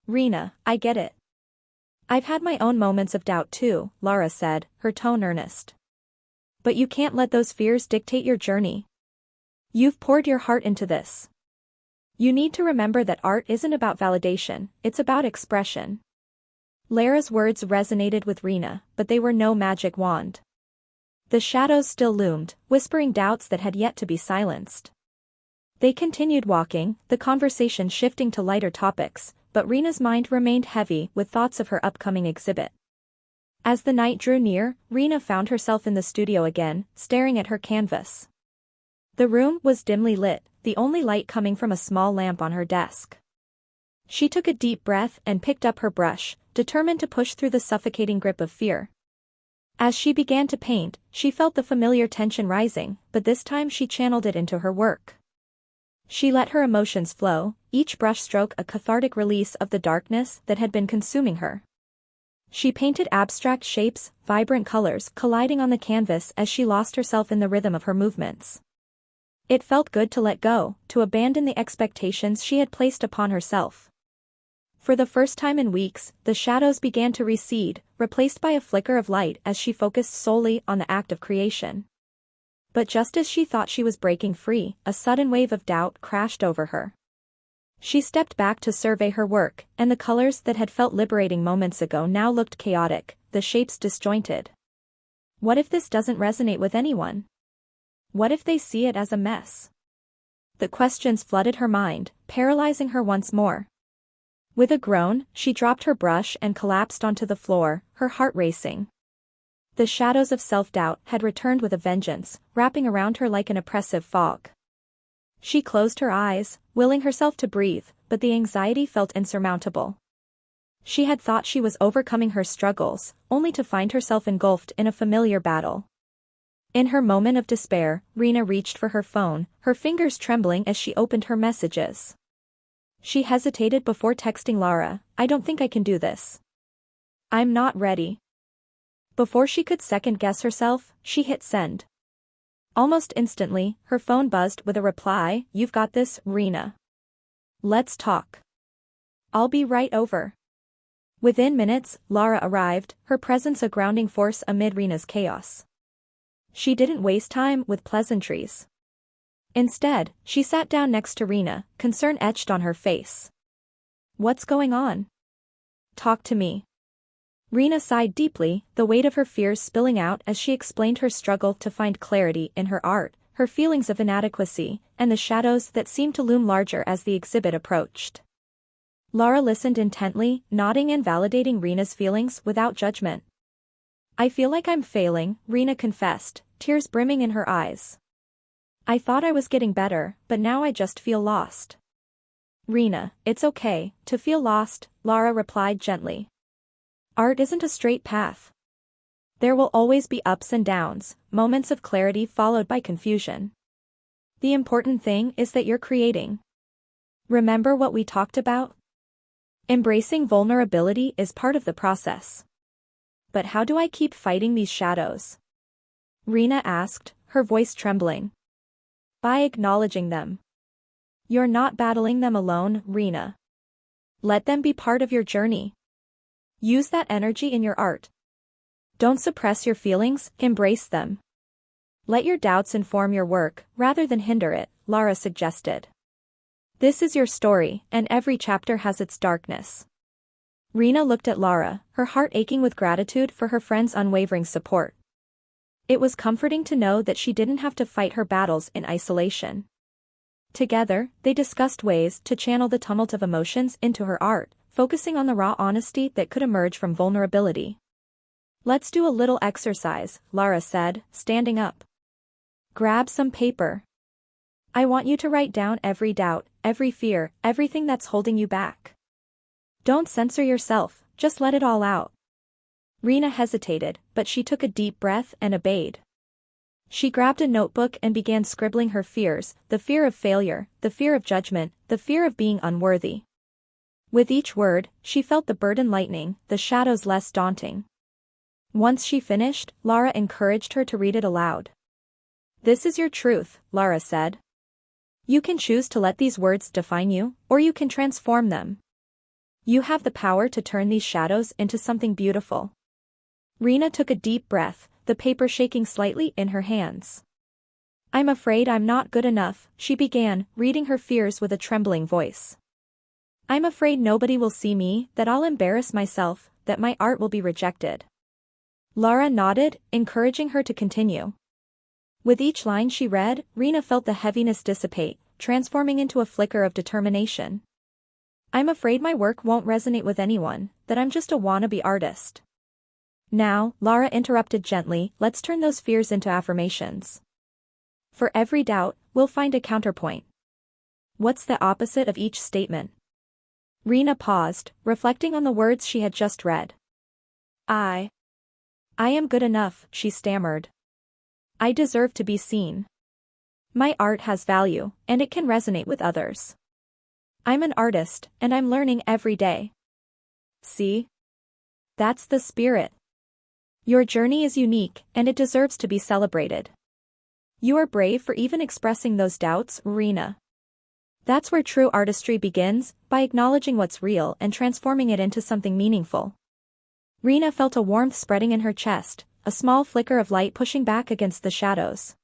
"Rina, I get it. I've had my own moments of doubt too," Laura said, her tone earnest. "But you can't let those fears dictate your journey. You've poured your heart into this. You need to remember that art isn't about validation, it's about expression." Laura's words resonated with Rina, but they were no magic wand. The shadows still loomed, whispering doubts that had yet to be silenced. They continued walking, the conversation shifting to lighter topics, but Rina's mind remained heavy with thoughts of her upcoming exhibit. As the night drew near, Rina found herself in the studio again, staring at her canvas. The room was dimly lit, the only light coming from a small lamp on her desk. She took a deep breath and picked up her brush, determined to push through the suffocating grip of fear. As she began to paint, she felt the familiar tension rising, but this time she channeled it into her work. She let her emotions flow, each brushstroke a cathartic release of the darkness that had been consuming her. She painted abstract shapes, vibrant colors colliding on the canvas as she lost herself in the rhythm of her movements. It felt good to let go, to abandon the expectations she had placed upon herself. For the first time in weeks, the shadows began to recede, replaced by a flicker of light as she focused solely on the act of creation. But just as she thought she was breaking free, a sudden wave of doubt crashed over her. She stepped back to survey her work, and the colors that had felt liberating moments ago now looked chaotic, the shapes disjointed. What if this doesn't resonate with anyone? What if they see it as a mess? The questions flooded her mind, paralyzing her once more. With a groan, she dropped her brush and collapsed onto the floor, her heart racing. The shadows of self-doubt had returned with a vengeance, wrapping around her like an oppressive fog. She closed her eyes, willing herself to breathe, but the anxiety felt insurmountable. She had thought she was overcoming her struggles, only to find herself engulfed in a familiar battle. In her moment of despair, Rina reached for her phone, her fingers trembling as she opened her messages. She hesitated before texting Laura, "I don't think I can do this. I'm not ready." Before she could second-guess herself, she hit send. Almost instantly, her phone buzzed with a reply, "You've got this, Rina. Let's talk. I'll be right over." Within minutes, Laura arrived, her presence a grounding force amid Rina's chaos. She didn't waste time with pleasantries. Instead, she sat down next to Rina, concern etched on her face. "What's going on? Talk to me." Rina sighed deeply, the weight of her fears spilling out as she explained her struggle to find clarity in her art, her feelings of inadequacy, and the shadows that seemed to loom larger as the exhibit approached. Laura listened intently, nodding and validating Rina's feelings without judgment. I feel like I'm failing, Rina confessed, tears brimming in her eyes. I thought I was getting better, but now I just feel lost. Rina, it's okay to feel lost, Lara replied gently. Art isn't a straight path. There will always be ups and downs, moments of clarity followed by confusion. The important thing is that you're creating. Remember what we talked about? Embracing vulnerability is part of the process. But how do I keep fighting these shadows? Rina asked, her voice trembling. By acknowledging them. You're not battling them alone, Rina. Let them be part of your journey. Use that energy in your art. Don't suppress your feelings, embrace them. Let your doubts inform your work, rather than hinder it, Lara suggested. This is your story, and every chapter has its darkness. Rina looked at Lara, her heart aching with gratitude for her friend's unwavering support. It was comforting to know that she didn't have to fight her battles in isolation. Together, they discussed ways to channel the tumult of emotions into her art, focusing on the raw honesty that could emerge from vulnerability. Let's do a little exercise, Lara said, standing up. Grab some paper. I want you to write down every doubt, every fear, everything that's holding you back. Don't censor yourself, just let it all out. Rina hesitated, but she took a deep breath and obeyed. She grabbed a notebook and began scribbling her fears, the fear of failure, the fear of judgment, the fear of being unworthy. With each word, she felt the burden lightening, the shadows less daunting. Once she finished, Lara encouraged her to read it aloud. This is your truth, Lara said. You can choose to let these words define you, or you can transform them. You have the power to turn these shadows into something beautiful. Rina took a deep breath, the paper shaking slightly in her hands. I'm afraid I'm not good enough, she began, reading her fears with a trembling voice. I'm afraid nobody will see me, that I'll embarrass myself, that my art will be rejected. Lara nodded, encouraging her to continue. With each line she read, Rina felt the heaviness dissipate, transforming into a flicker of determination. I'm afraid my work won't resonate with anyone, that I'm just a wannabe artist. Now, Lara interrupted gently, let's turn those fears into affirmations. For every doubt, we'll find a counterpoint. What's the opposite of each statement? Rina paused, reflecting on the words she had just read. I am good enough, she stammered. I deserve to be seen. My art has value, and it can resonate with others. I'm an artist, and I'm learning every day. See? That's the spirit. Your journey is unique, and it deserves to be celebrated. You are brave for even expressing those doubts, Rina. That's where true artistry begins, by acknowledging what's real and transforming it into something meaningful. Rina felt a warmth spreading in her chest, a small flicker of light pushing back against the shadows.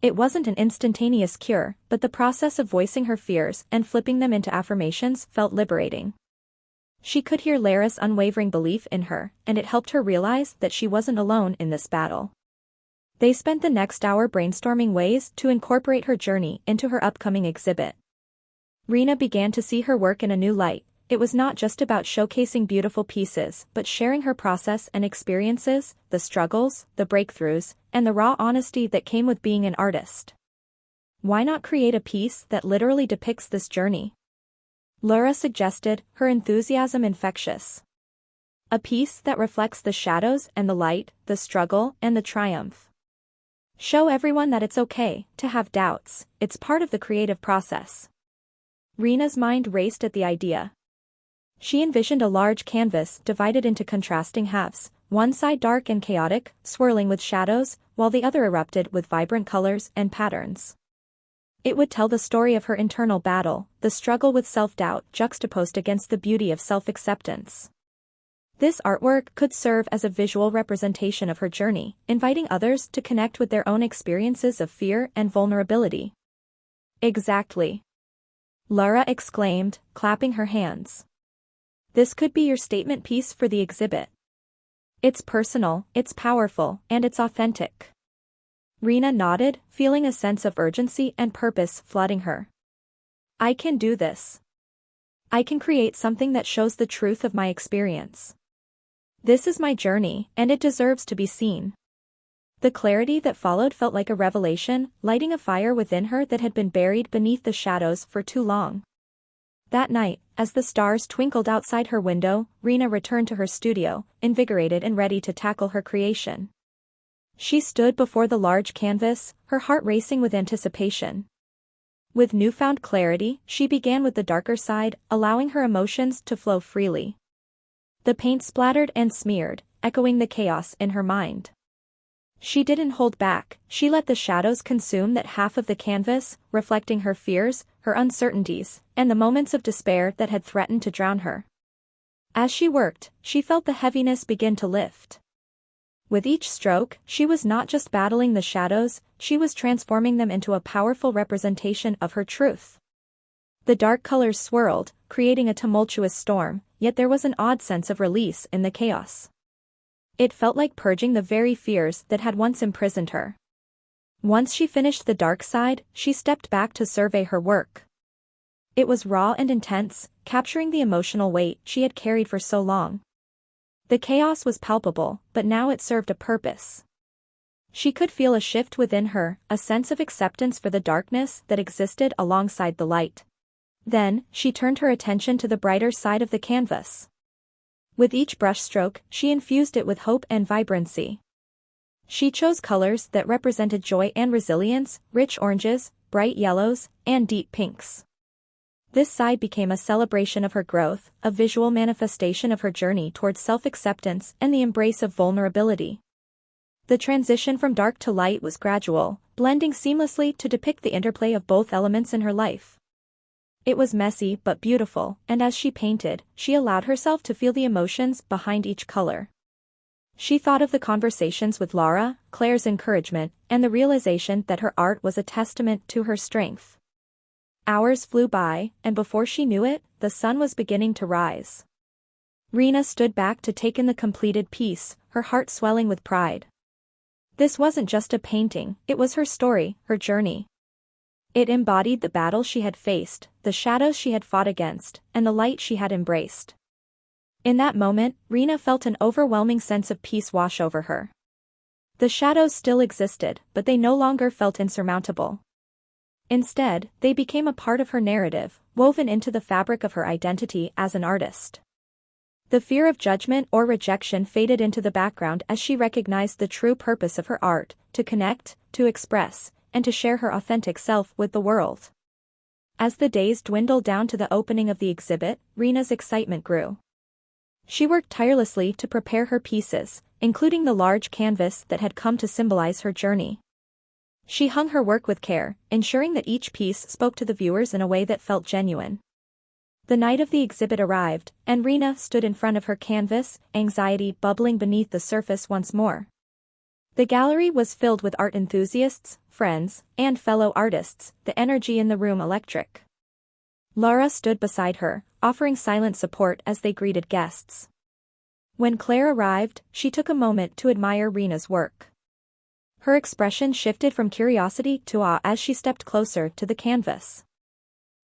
It wasn't an instantaneous cure, but the process of voicing her fears and flipping them into affirmations felt liberating. She could hear Lara's unwavering belief in her, and it helped her realize that she wasn't alone in this battle. They spent the next hour brainstorming ways to incorporate her journey into her upcoming exhibit. Rina began to see her work in a new light. It was not just about showcasing beautiful pieces, but sharing her process and experiences, the struggles, the breakthroughs, and the raw honesty that came with being an artist. Why not create a piece that literally depicts this journey? Lara suggested, her enthusiasm infectious. A piece that reflects the shadows and the light, the struggle and the triumph. Show everyone that it's okay to have doubts, it's part of the creative process. Rina's mind raced at the idea. She envisioned a large canvas divided into contrasting halves, one side dark and chaotic, swirling with shadows, while the other erupted with vibrant colors and patterns. It would tell the story of her internal battle, the struggle with self-doubt juxtaposed against the beauty of self-acceptance. This artwork could serve as a visual representation of her journey, inviting others to connect with their own experiences of fear and vulnerability. Exactly. Lara exclaimed, clapping her hands. This could be your statement piece for the exhibit. It's personal, it's powerful, and it's authentic. Rina nodded, feeling a sense of urgency and purpose flooding her. I can do this. I can create something that shows the truth of my experience. This is my journey, and it deserves to be seen. The clarity that followed felt like a revelation, lighting a fire within her that had been buried beneath the shadows for too long. That night, as the stars twinkled outside her window, Rina returned to her studio, invigorated and ready to tackle her creation. She stood before the large canvas, her heart racing with anticipation. With newfound clarity, she began with the darker side, allowing her emotions to flow freely. The paint splattered and smeared, echoing the chaos in her mind. She didn't hold back, she let the shadows consume that half of the canvas, reflecting her fears, her uncertainties, and the moments of despair that had threatened to drown her. As she worked, she felt the heaviness begin to lift. With each stroke, she was not just battling the shadows, she was transforming them into a powerful representation of her truth. The dark colors swirled, creating a tumultuous storm, yet there was an odd sense of release in the chaos. It felt like purging the very fears that had once imprisoned her. Once she finished the dark side, she stepped back to survey her work. It was raw and intense, capturing the emotional weight she had carried for so long. The chaos was palpable, but now it served a purpose. She could feel a shift within her, a sense of acceptance for the darkness that existed alongside the light. Then, she turned her attention to the brighter side of the canvas. With each brushstroke, she infused it with hope and vibrancy. She chose colors that represented joy and resilience, rich oranges, bright yellows, and deep pinks. This side became a celebration of her growth, a visual manifestation of her journey towards self-acceptance and the embrace of vulnerability. The transition from dark to light was gradual, blending seamlessly to depict the interplay of both elements in her life. It was messy but beautiful, and as she painted, she allowed herself to feel the emotions behind each color. She thought of the conversations with Laura, Claire's encouragement, and the realization that her art was a testament to her strength. Hours flew by, and before she knew it, the sun was beginning to rise. Rina stood back to take in the completed piece, her heart swelling with pride. This wasn't just a painting, it was her story, her journey. It embodied the battle she had faced, the shadows she had fought against, and the light she had embraced. In that moment, Rina felt an overwhelming sense of peace wash over her. The shadows still existed, but they no longer felt insurmountable. Instead, they became a part of her narrative, woven into the fabric of her identity as an artist. The fear of judgment or rejection faded into the background as she recognized the true purpose of her art, to connect, to express, and to share her authentic self with the world. As the days dwindled down to the opening of the exhibit, Rina's excitement grew. She worked tirelessly to prepare her pieces, including the large canvas that had come to symbolize her journey. She hung her work with care, ensuring that each piece spoke to the viewers in a way that felt genuine. The night of the exhibit arrived, and Rina stood in front of her canvas, anxiety bubbling beneath the surface once more. The gallery was filled with art enthusiasts, friends, and fellow artists, the energy in the room electric. Laura stood beside her, offering silent support as they greeted guests. When Claire arrived, she took a moment to admire Rina's work. Her expression shifted from curiosity to awe as she stepped closer to the canvas.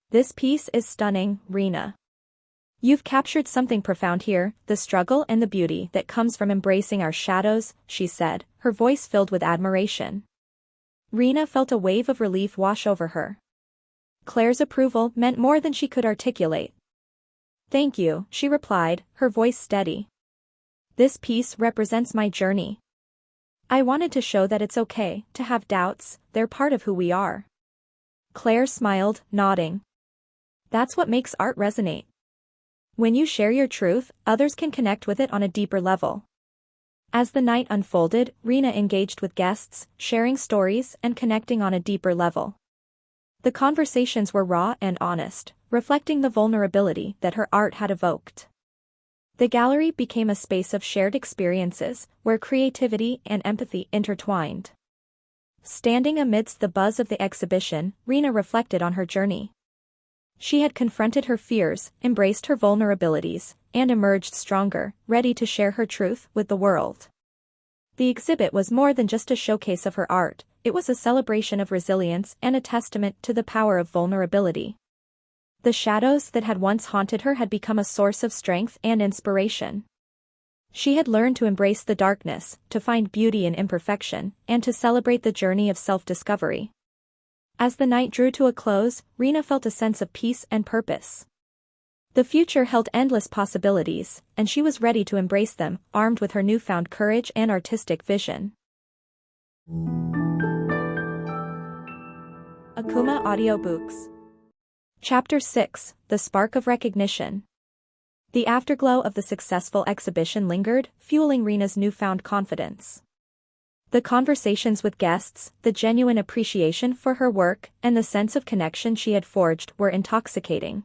"This piece is stunning, Rina. You've captured something profound here, the struggle and the beauty that comes from embracing our shadows," she said, her voice filled with admiration. Rina felt a wave of relief wash over her. Claire's approval meant more than she could articulate. "Thank you," she replied, her voice steady. "This piece represents my journey. I wanted to show that it's okay to have doubts, they're part of who we are." Claire smiled, nodding. "That's what makes art resonate. When you share your truth, others can connect with it on a deeper level." As the night unfolded, Rina engaged with guests, sharing stories and connecting on a deeper level. The conversations were raw and honest, reflecting the vulnerability that her art had evoked. The gallery became a space of shared experiences, where creativity and empathy intertwined. Standing amidst the buzz of the exhibition, Rina reflected on her journey. She had confronted her fears, embraced her vulnerabilities, and emerged stronger, ready to share her truth with the world. The exhibit was more than just a showcase of her art, it was a celebration of resilience and a testament to the power of vulnerability. The shadows that had once haunted her had become a source of strength and inspiration. She had learned to embrace the darkness, to find beauty in imperfection, and to celebrate the journey of self-discovery. As the night drew to a close, Rina felt a sense of peace and purpose. The future held endless possibilities, and she was ready to embrace them, armed with her newfound courage and artistic vision. Akumah Audiobooks. Chapter 6, The Spark of Recognition. The afterglow of the successful exhibition lingered, fueling Rina's newfound confidence. The conversations with guests, the genuine appreciation for her work, and the sense of connection she had forged were intoxicating.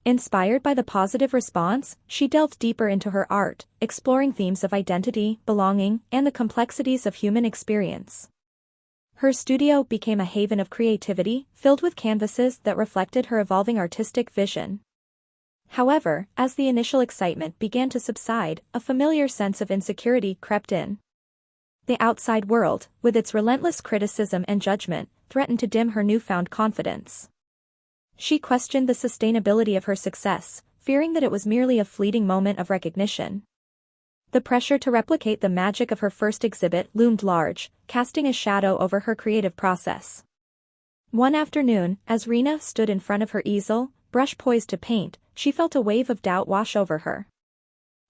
Inspired by the positive response, she delved deeper into her art, exploring themes of identity, belonging, and the complexities of human experience. Her studio became a haven of creativity, filled with canvases that reflected her evolving artistic vision. However, as the initial excitement began to subside, a familiar sense of insecurity crept in. The outside world, with its relentless criticism and judgment, threatened to dim her newfound confidence. She questioned the sustainability of her success, fearing that it was merely a fleeting moment of recognition. The pressure to replicate the magic of her first exhibit loomed large, casting a shadow over her creative process. One afternoon, as Rina stood in front of her easel, brush poised to paint, she felt a wave of doubt wash over her.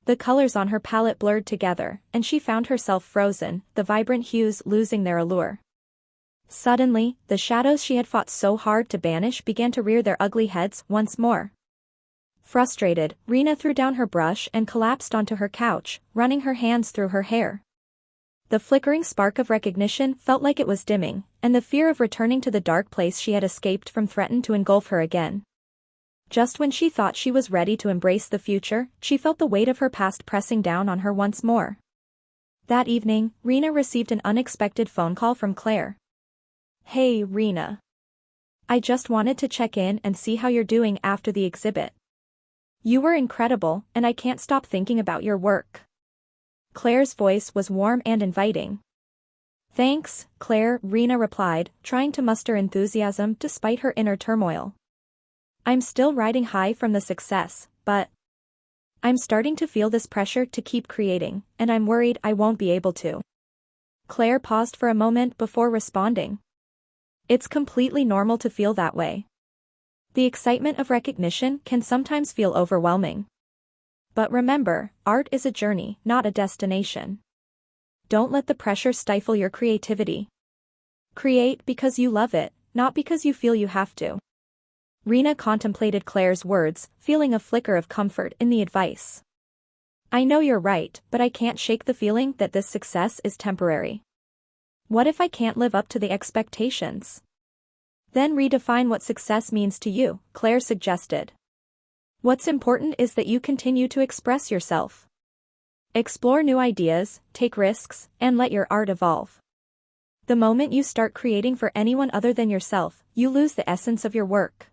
The colors on her palette blurred together, and she found herself frozen, the vibrant hues losing their allure. Suddenly, the shadows she had fought so hard to banish began to rear their ugly heads once more. Frustrated, Rina threw down her brush and collapsed onto her couch, running her hands through her hair. The flickering spark of recognition felt like it was dimming, and the fear of returning to the dark place she had escaped from threatened to engulf her again. Just when she thought she was ready to embrace the future, she felt the weight of her past pressing down on her once more. That evening, Rina received an unexpected phone call from Claire. "Hey, Rina. I just wanted to check in and see how you're doing after the exhibit. You were incredible, and I can't stop thinking about your work." Claire's voice was warm and inviting. "Thanks, Claire," Rina replied, trying to muster enthusiasm despite her inner turmoil. "I'm still riding high from the success, but I'm starting to feel this pressure to keep creating, and I'm worried I won't be able to." Claire paused for a moment before responding. "It's completely normal to feel that way. The excitement of recognition can sometimes feel overwhelming. But remember, art is a journey, not a destination. Don't let the pressure stifle your creativity. Create because you love it, not because you feel you have to." Rina contemplated Claire's words, feeling a flicker of comfort in the advice. "I know you're right, but I can't shake the feeling that this success is temporary. What if I can't live up to the expectations? Then redefine what success means to you," Claire suggested. "What's important is that you continue to express yourself. Explore new ideas, take risks, and let your art evolve. The moment you start creating for anyone other than yourself, you lose the essence of your work."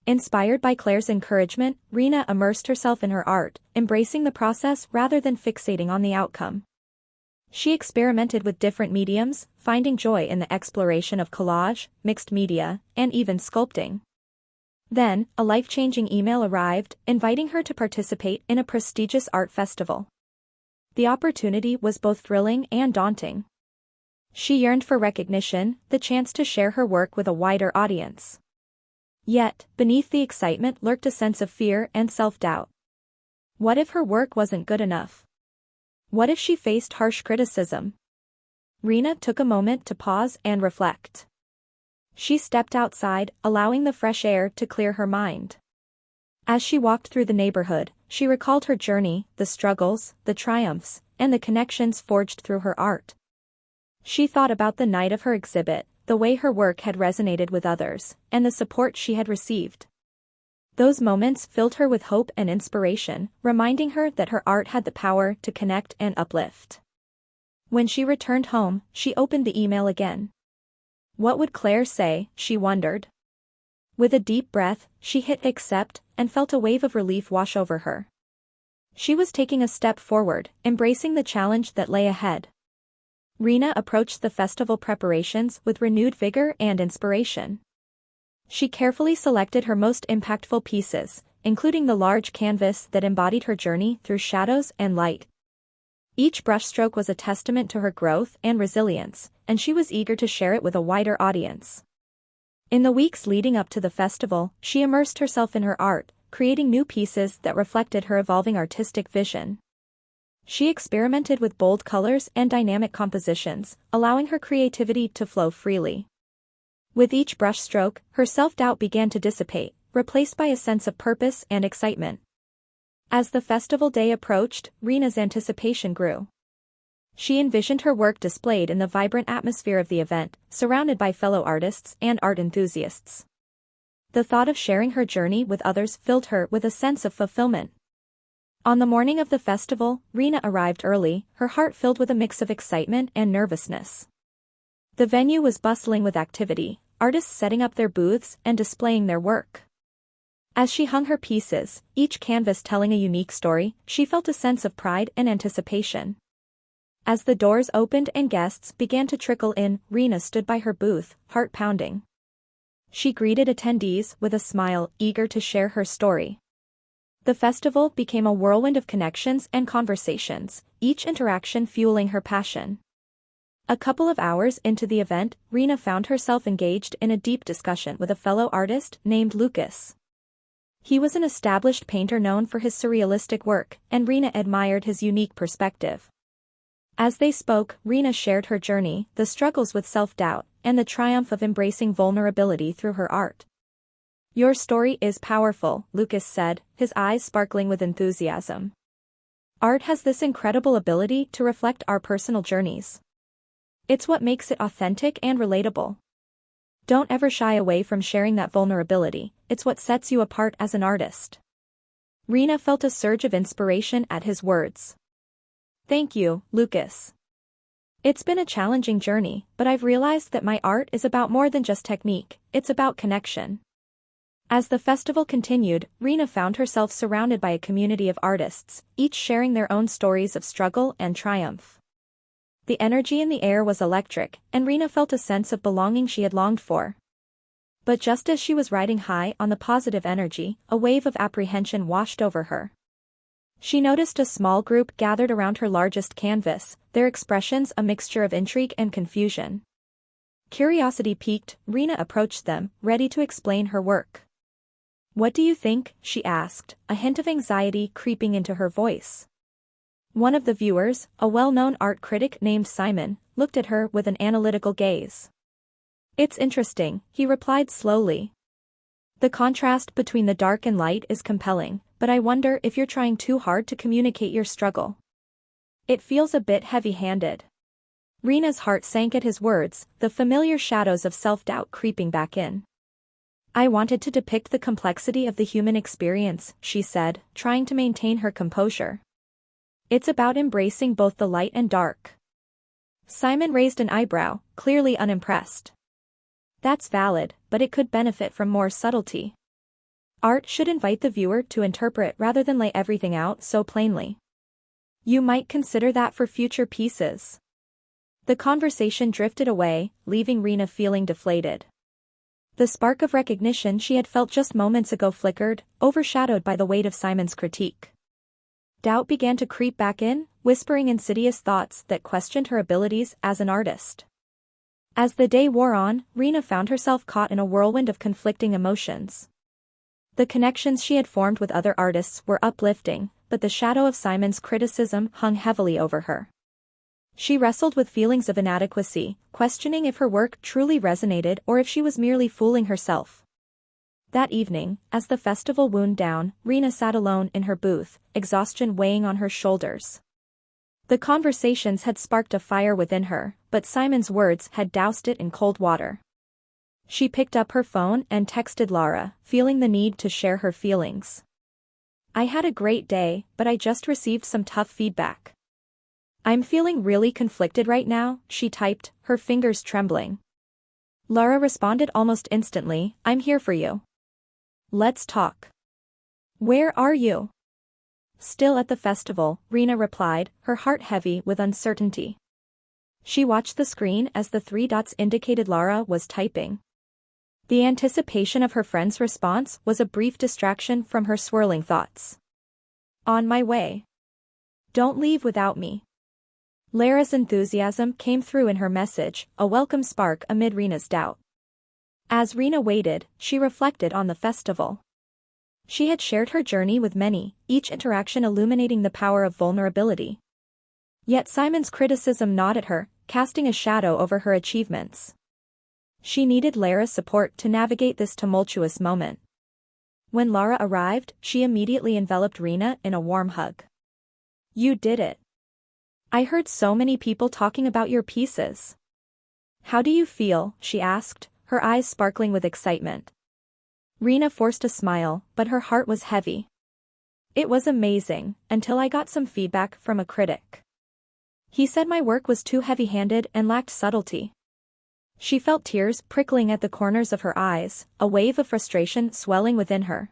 Inspired by Claire's encouragement, Rina immersed herself in her art, embracing the process rather than fixating on the outcome. She experimented with different mediums, finding joy in the exploration of collage, mixed media, and even sculpting. Then, a life-changing email arrived, inviting her to participate in a prestigious art festival. The opportunity was both thrilling and daunting. She yearned for recognition, the chance to share her work with a wider audience. Yet, beneath the excitement lurked a sense of fear and self-doubt. What if her work wasn't good enough? What if she faced harsh criticism? Rina took a moment to pause and reflect. She stepped outside, allowing the fresh air to clear her mind. As she walked through the neighborhood, she recalled her journey, the struggles, the triumphs, and the connections forged through her art. She thought about the night of her exhibit, the way her work had resonated with others, and the support she had received. Those moments filled her with hope and inspiration, reminding her that her art had the power to connect and uplift. When she returned home, she opened the email again. What would Claire say, she wondered. With a deep breath, she hit accept, and felt a wave of relief wash over her. She was taking a step forward, embracing the challenge that lay ahead. Rina approached the festival preparations with renewed vigor and inspiration. She carefully selected her most impactful pieces, including the large canvas that embodied her journey through shadows and light. Each brushstroke was a testament to her growth and resilience, and she was eager to share it with a wider audience. In the weeks leading up to the festival, she immersed herself in her art, creating new pieces that reflected her evolving artistic vision. She experimented with bold colors and dynamic compositions, allowing her creativity to flow freely. With each brushstroke, her self-doubt began to dissipate, replaced by a sense of purpose and excitement. As the festival day approached, Rina's anticipation grew. She envisioned her work displayed in the vibrant atmosphere of the event, surrounded by fellow artists and art enthusiasts. The thought of sharing her journey with others filled her with a sense of fulfillment. On the morning of the festival, Rina arrived early, her heart filled with a mix of excitement and nervousness. The venue was bustling with activity, artists setting up their booths and displaying their work. As she hung her pieces, each canvas telling a unique story, she felt a sense of pride and anticipation. As the doors opened and guests began to trickle in, Rina stood by her booth, heart pounding. She greeted attendees with a smile, eager to share her story. The festival became a whirlwind of connections and conversations, each interaction fueling her passion. A couple of hours into the event, Rina found herself engaged in a deep discussion with a fellow artist named Lucas. He was an established painter known for his surrealistic work, and Rina admired his unique perspective. As they spoke, Rina shared her journey, the struggles with self-doubt, and the triumph of embracing vulnerability through her art. "Your story is powerful," Lucas said, his eyes sparkling with enthusiasm. "Art has this incredible ability to reflect our personal journeys. It's what makes it authentic and relatable. Don't ever shy away from sharing that vulnerability, it's what sets you apart as an artist." Rina felt a surge of inspiration at his words. "Thank you, Lucas. It's been a challenging journey, but I've realized that my art is about more than just technique, it's about connection." As the festival continued, Rina found herself surrounded by a community of artists, each sharing their own stories of struggle and triumph. The energy in the air was electric, and Rina felt a sense of belonging she had longed for. But just as she was riding high on the positive energy, a wave of apprehension washed over her. She noticed a small group gathered around her largest canvas, their expressions a mixture of intrigue and confusion. Curiosity piqued, Rina approached them, ready to explain her work. "What do you think?" she asked, a hint of anxiety creeping into her voice. One of the viewers, a well-known art critic named Simon, looked at her with an analytical gaze. "It's interesting," he replied slowly. "The contrast between the dark and light is compelling, but I wonder if you're trying too hard to communicate your struggle. It feels a bit heavy-handed." Rina's heart sank at his words, the familiar shadows of self-doubt creeping back in. "I wanted to depict the complexity of the human experience," she said, trying to maintain her composure. "It's about embracing both the light and dark." Simon raised an eyebrow, clearly unimpressed. "That's valid, but it could benefit from more subtlety. Art should invite the viewer to interpret rather than lay everything out so plainly. You might consider that for future pieces." The conversation drifted away, leaving Rina feeling deflated. The spark of recognition she had felt just moments ago flickered, overshadowed by the weight of Simon's critique. Doubt began to creep back in, whispering insidious thoughts that questioned her abilities as an artist. As the day wore on, Rina found herself caught in a whirlwind of conflicting emotions. The connections she had formed with other artists were uplifting, but the shadow of Simon's criticism hung heavily over her. She wrestled with feelings of inadequacy, questioning if her work truly resonated or if she was merely fooling herself. That evening, as the festival wound down, Rina sat alone in her booth, exhaustion weighing on her shoulders. The conversations had sparked a fire within her, but Simon's words had doused it in cold water. She picked up her phone and texted Lara, feeling the need to share her feelings. "I had a great day, but I just received some tough feedback. I'm feeling really conflicted right now," she typed, her fingers trembling. Lara responded almost instantly, "I'm here for you. Let's talk." "Where are you?" "Still at the festival," Rina replied, her heart heavy with uncertainty. She watched the screen as the 3 dots indicated Lara was typing. The anticipation of her friend's response was a brief distraction from her swirling thoughts. On my way. Don't leave without me. Lara's enthusiasm came through in her message, a welcome spark amid Rina's doubt. As Rina waited, she reflected on the festival. She had shared her journey with many, each interaction illuminating the power of vulnerability. Yet Simon's criticism gnawed at her, casting a shadow over her achievements. She needed Lara's support to navigate this tumultuous moment. When Lara arrived, she immediately enveloped Rina in a warm hug. You did it. I heard so many people talking about your pieces. How do you feel? She asked, her eyes sparkling with excitement. Rina forced a smile, but her heart was heavy. It was amazing, until I got some feedback from a critic. He said my work was too heavy-handed and lacked subtlety. She felt tears prickling at the corners of her eyes, a wave of frustration swelling within her.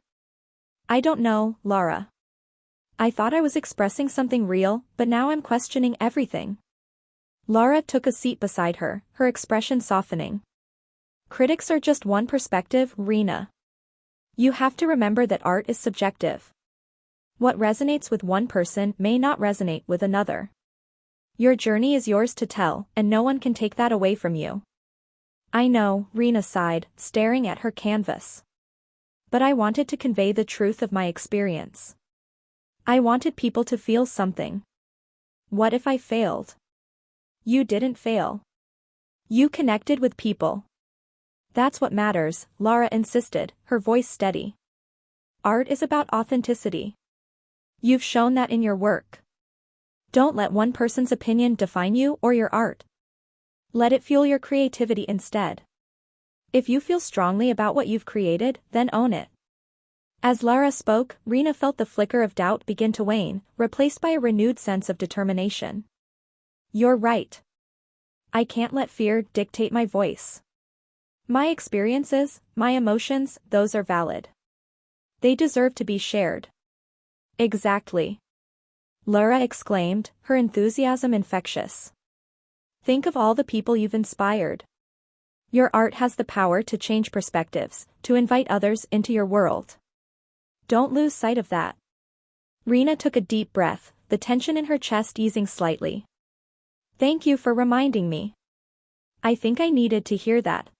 I don't know, Lara. I thought I was expressing something real, but now I'm questioning everything. Lara took a seat beside her, her expression softening. Critics are just one perspective, Rina. You have to remember that art is subjective. What resonates with one person may not resonate with another. Your journey is yours to tell, and no one can take that away from you. I know, Rina sighed, staring at her canvas. But I wanted to convey the truth of my experience. I wanted people to feel something. What if I failed? You didn't fail. You connected with people. That's what matters, Lara insisted, her voice steady. Art is about authenticity. You've shown that in your work. Don't let one person's opinion define you or your art. Let it fuel your creativity instead. If you feel strongly about what you've created, then own it. As Lara spoke, Rina felt the flicker of doubt begin to wane, replaced by a renewed sense of determination. You're right. I can't let fear dictate my voice. My experiences, my emotions, those are valid. They deserve to be shared. Exactly. Lara exclaimed, her enthusiasm infectious. Think of all the people you've inspired. Your art has the power to change perspectives, to invite others into your world. Don't lose sight of that. Rina took a deep breath, the tension in her chest easing slightly. Thank you for reminding me. I think I needed to hear that.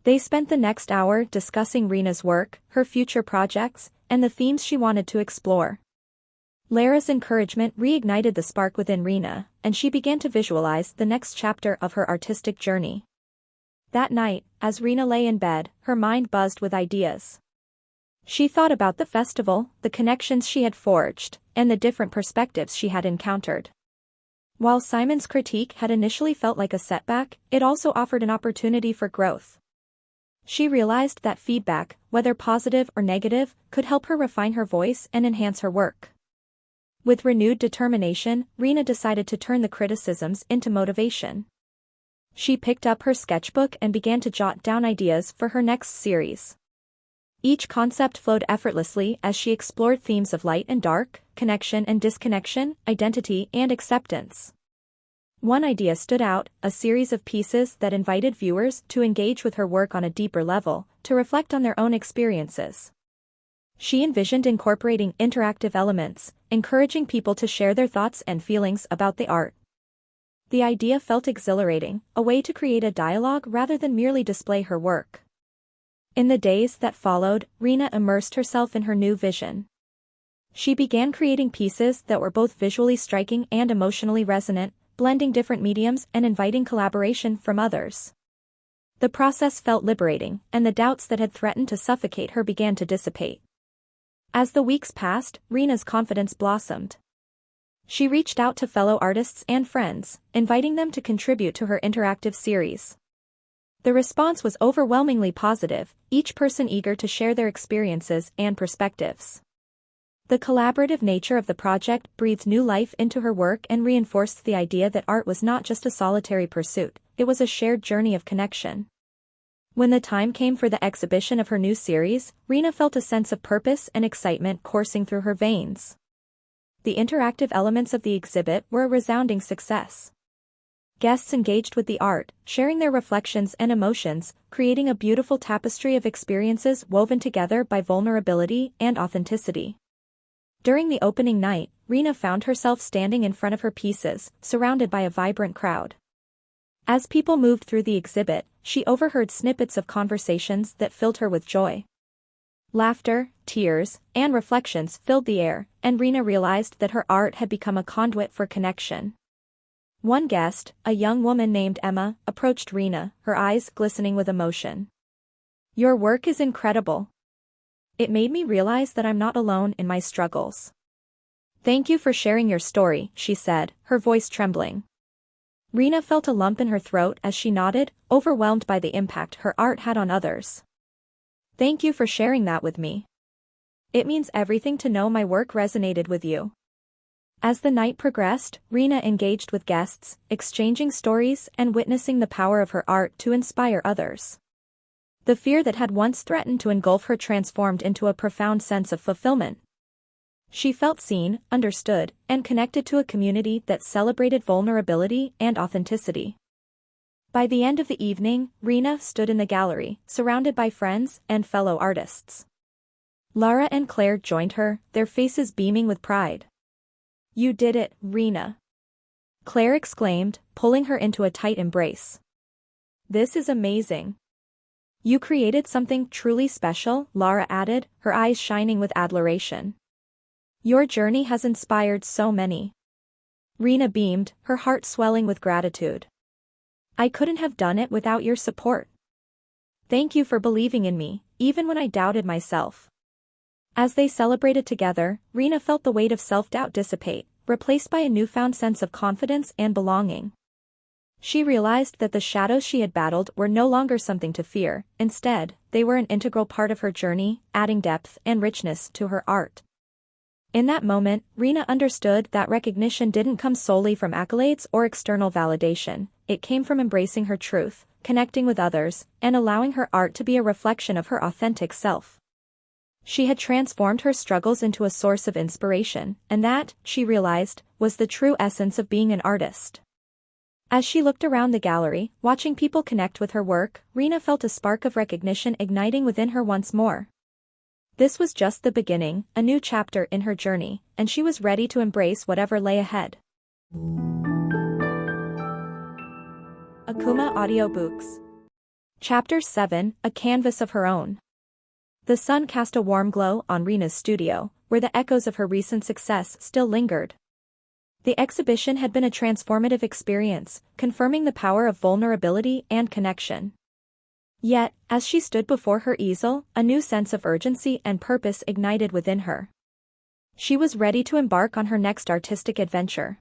They spent the next hour discussing Rina's work, her future projects, and the themes she wanted to explore. Lara's encouragement reignited the spark within Rina, and she began to visualize the next chapter of her artistic journey. That night, as Rina lay in bed, her mind buzzed with ideas. She thought about the festival, the connections she had forged, and the different perspectives she had encountered. While Simon's critique had initially felt like a setback, it also offered an opportunity for growth. She realized that feedback, whether positive or negative, could help her refine her voice and enhance her work. With renewed determination, Rina decided to turn the criticisms into motivation. She picked up her sketchbook and began to jot down ideas for her next series. Each concept flowed effortlessly as she explored themes of light and dark, connection and disconnection, identity and acceptance. One idea stood out, a series of pieces that invited viewers to engage with her work on a deeper level, to reflect on their own experiences. She envisioned incorporating interactive elements, encouraging people to share their thoughts and feelings about the art. The idea felt exhilarating, a way to create a dialogue rather than merely display her work. In the days that followed, Rina immersed herself in her new vision. She began creating pieces that were both visually striking and emotionally resonant, blending different mediums and inviting collaboration from others. The process felt liberating, and the doubts that had threatened to suffocate her began to dissipate. As the weeks passed, Rina's confidence blossomed. She reached out to fellow artists and friends, inviting them to contribute to her interactive series. The response was overwhelmingly positive, each person eager to share their experiences and perspectives. The collaborative nature of the project breathed new life into her work and reinforced the idea that art was not just a solitary pursuit, it was a shared journey of connection. When the time came for the exhibition of her new series, Rina felt a sense of purpose and excitement coursing through her veins. The interactive elements of the exhibit were a resounding success. Guests engaged with the art, sharing their reflections and emotions, creating a beautiful tapestry of experiences woven together by vulnerability and authenticity. During the opening night, Rina found herself standing in front of her pieces, surrounded by a vibrant crowd. As people moved through the exhibit, she overheard snippets of conversations that filled her with joy. Laughter, tears, and reflections filled the air, and Rina realized that her art had become a conduit for connection. One guest, a young woman named Emma, approached Rina, her eyes glistening with emotion. "Your work is incredible. It made me realize that I'm not alone in my struggles." "Thank you for sharing your story," she said, her voice trembling. Rina felt a lump in her throat as she nodded, overwhelmed by the impact her art had on others. "Thank you for sharing that with me. It means everything to know my work resonated with you." As the night progressed, Rina engaged with guests, exchanging stories and witnessing the power of her art to inspire others. The fear that had once threatened to engulf her transformed into a profound sense of fulfillment. She felt seen, understood, and connected to a community that celebrated vulnerability and authenticity. By the end of the evening, Rina stood in the gallery, surrounded by friends and fellow artists. Lara and Claire joined her, their faces beaming with pride. "You did it, Rina," Claire exclaimed, pulling her into a tight embrace. "This is amazing." "You created something truly special," Lara added, her eyes shining with admiration. "Your journey has inspired so many." Rina beamed, her heart swelling with gratitude. "I couldn't have done it without your support. Thank you for believing in me, even when I doubted myself." As they celebrated together, Rina felt the weight of self-doubt dissipate, replaced by a newfound sense of confidence and belonging. She realized that the shadows she had battled were no longer something to fear, instead, they were an integral part of her journey, adding depth and richness to her art. In that moment, Rina understood that recognition didn't come solely from accolades or external validation, it came from embracing her truth, connecting with others, and allowing her art to be a reflection of her authentic self. She had transformed her struggles into a source of inspiration, and that, she realized, was the true essence of being an artist. As she looked around the gallery, watching people connect with her work, Rina felt a spark of recognition igniting within her once more. This was just the beginning, a new chapter in her journey, and she was ready to embrace whatever lay ahead. Akumah Audiobooks. Chapter 7, A Canvas of Her Own. The sun cast a warm glow on Rina's studio, where the echoes of her recent success still lingered. The exhibition had been a transformative experience, confirming the power of vulnerability and connection. Yet, as she stood before her easel, a new sense of urgency and purpose ignited within her. She was ready to embark on her next artistic adventure.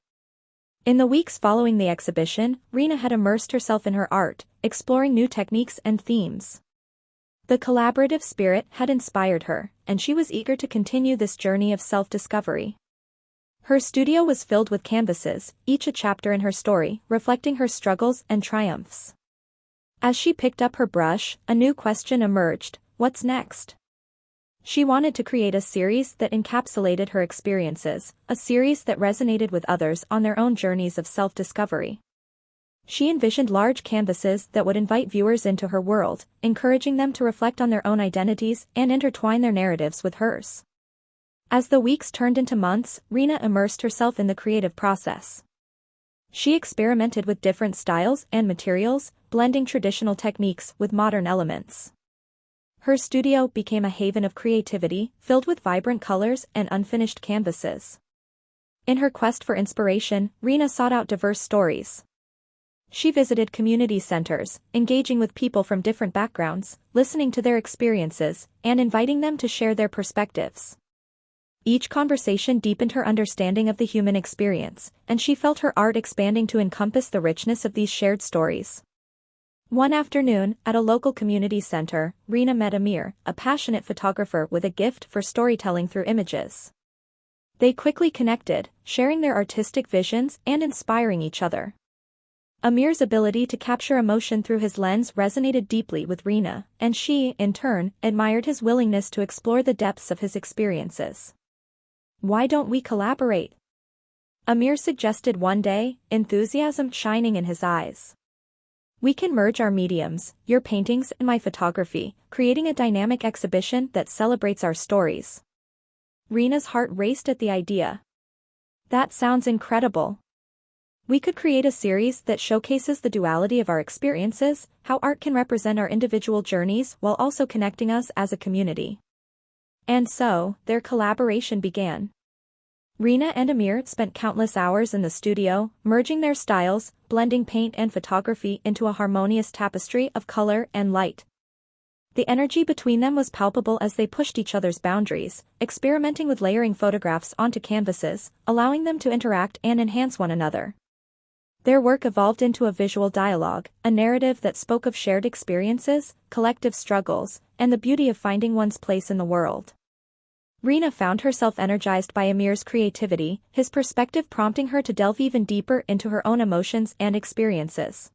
In the weeks following the exhibition, Rina had immersed herself in her art, exploring new techniques and themes. The collaborative spirit had inspired her, and she was eager to continue this journey of self-discovery. Her studio was filled with canvases, each a chapter in her story, reflecting her struggles and triumphs. As she picked up her brush, a new question emerged: what's next? She wanted to create a series that encapsulated her experiences, a series that resonated with others on their own journeys of self-discovery. She envisioned large canvases that would invite viewers into her world, encouraging them to reflect on their own identities and intertwine their narratives with hers. As the weeks turned into months, Rina immersed herself in the creative process. She experimented with different styles and materials, blending traditional techniques with modern elements. Her studio became a haven of creativity, filled with vibrant colors and unfinished canvases. In her quest for inspiration, Rina sought out diverse stories. She visited community centers, engaging with people from different backgrounds, listening to their experiences, and inviting them to share their perspectives. Each conversation deepened her understanding of the human experience, and she felt her art expanding to encompass the richness of these shared stories. One afternoon, at a local community center, Rina met Amir, a passionate photographer with a gift for storytelling through images. They quickly connected, sharing their artistic visions and inspiring each other. Amir's ability to capture emotion through his lens resonated deeply with Rina, and she, in turn, admired his willingness to explore the depths of his experiences. "Why don't we collaborate?" Amir suggested one day, enthusiasm shining in his eyes. We can merge our mediums, your paintings and my photography, creating a dynamic exhibition that celebrates our stories. Rina's heart raced at the idea. That sounds incredible. We could create a series that showcases the duality of our experiences, how art can represent our individual journeys while also connecting us as a community. And so, their collaboration began. Rina and Amir spent countless hours in the studio, merging their styles, blending paint and photography into a harmonious tapestry of color and light. The energy between them was palpable as they pushed each other's boundaries, experimenting with layering photographs onto canvases, allowing them to interact and enhance one another. Their work evolved into a visual dialogue, a narrative that spoke of shared experiences, collective struggles, and the beauty of finding one's place in the world. Rina found herself energized by Amir's creativity, his perspective prompting her to delve even deeper into her own emotions and experiences.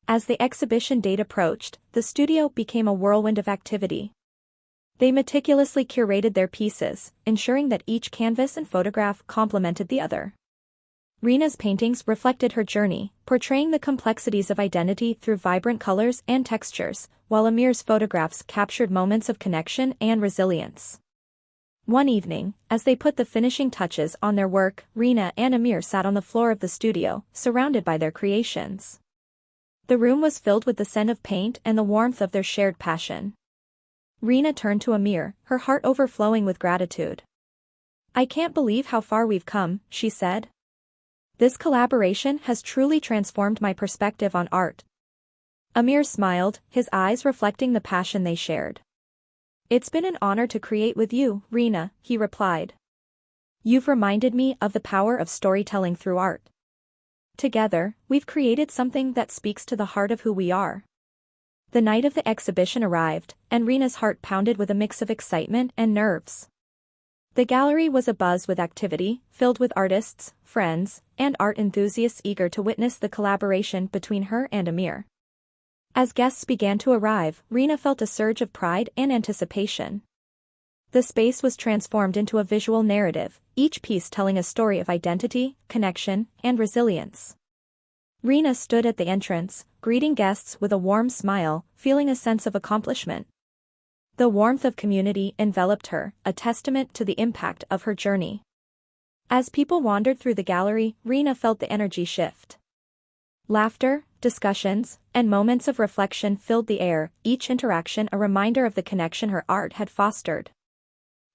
As the exhibition date approached, the studio became a whirlwind of activity. They meticulously curated their pieces, ensuring that each canvas and photograph complemented the other. Rina's paintings reflected her journey, portraying the complexities of identity through vibrant colors and textures, while Amir's photographs captured moments of connection and resilience. One evening, as they put the finishing touches on their work, Rina and Amir sat on the floor of the studio, surrounded by their creations. The room was filled with the scent of paint and the warmth of their shared passion. Rina turned to Amir, her heart overflowing with gratitude. "I can't believe how far we've come," she said. "This collaboration has truly transformed my perspective on art." Amir smiled, his eyes reflecting the passion they shared. "It's been an honor to create with you, Rina," he replied. "You've reminded me of the power of storytelling through art. Together, we've created something that speaks to the heart of who we are." The night of the exhibition arrived, and Rina's heart pounded with a mix of excitement and nerves. The gallery was abuzz with activity, filled with artists, friends, and art enthusiasts eager to witness the collaboration between her and Amir. As guests began to arrive, Rina felt a surge of pride and anticipation. The space was transformed into a visual narrative, each piece telling a story of identity, connection, and resilience. Rina stood at the entrance, greeting guests with a warm smile, feeling a sense of accomplishment. The warmth of community enveloped her, a testament to the impact of her journey. As people wandered through the gallery, Rina felt the energy shift. Laughter, discussions, and moments of reflection filled the air, each interaction a reminder of the connection her art had fostered.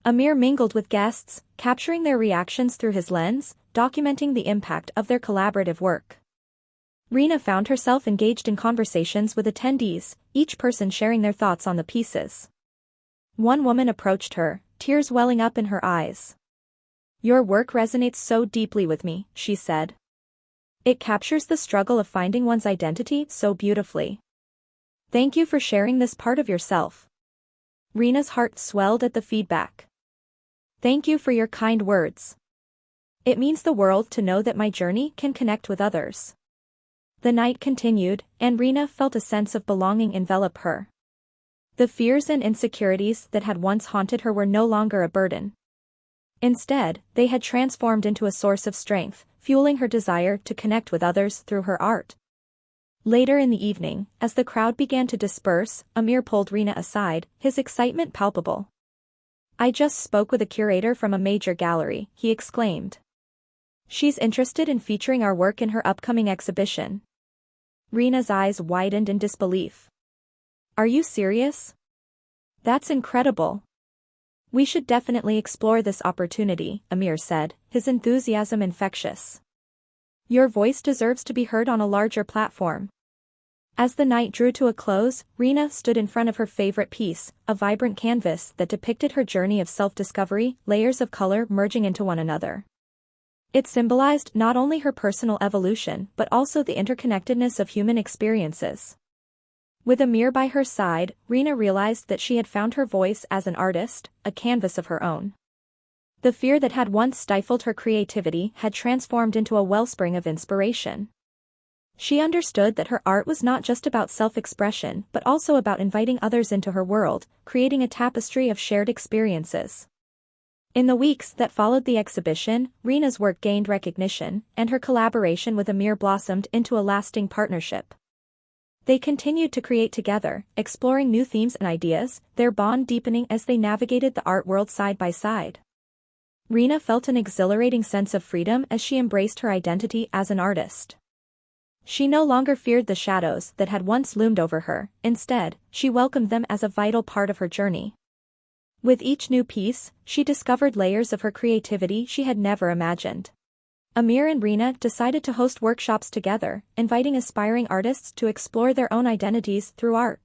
Amir mingled with guests, capturing their reactions through his lens, documenting the impact of their collaborative work. Rina found herself engaged in conversations with attendees, each person sharing their thoughts on the pieces. One woman approached her, tears welling up in her eyes. "Your work resonates so deeply with me," she said. "It captures the struggle of finding one's identity so beautifully. Thank you for sharing this part of yourself." Rina's heart swelled at the feedback. "Thank you for your kind words. It means the world to know that my journey can connect with others." The night continued, and Rina felt a sense of belonging envelop her. The fears and insecurities that had once haunted her were no longer a burden. Instead, they had transformed into a source of strength, fueling her desire to connect with others through her art. Later in the evening, as the crowd began to disperse, Amir pulled Rina aside, his excitement palpable. "I just spoke with a curator from a major gallery," he exclaimed. "She's interested in featuring our work in her upcoming exhibition." Rina's eyes widened in disbelief. "Are you serious? That's incredible. We should definitely explore this opportunity," Amir said, his enthusiasm infectious. "Your voice deserves to be heard on a larger platform." As the night drew to a close, Rina stood in front of her favorite piece, a vibrant canvas that depicted her journey of self-discovery, layers of color merging into one another. It symbolized not only her personal evolution but also the interconnectedness of human experiences. With Amir by her side, Rina realized that she had found her voice as an artist, a canvas of her own. The fear that had once stifled her creativity had transformed into a wellspring of inspiration. She understood that her art was not just about self-expression but also about inviting others into her world, creating a tapestry of shared experiences. In the weeks that followed the exhibition, Rina's work gained recognition, and her collaboration with Amir blossomed into a lasting partnership. They continued to create together, exploring new themes and ideas, their bond deepening as they navigated the art world side by side. Rina felt an exhilarating sense of freedom as she embraced her identity as an artist. She no longer feared the shadows that had once loomed over her, instead, she welcomed them as a vital part of her journey. With each new piece, she discovered layers of her creativity she had never imagined. Amir and Rina decided to host workshops together, inviting aspiring artists to explore their own identities through art.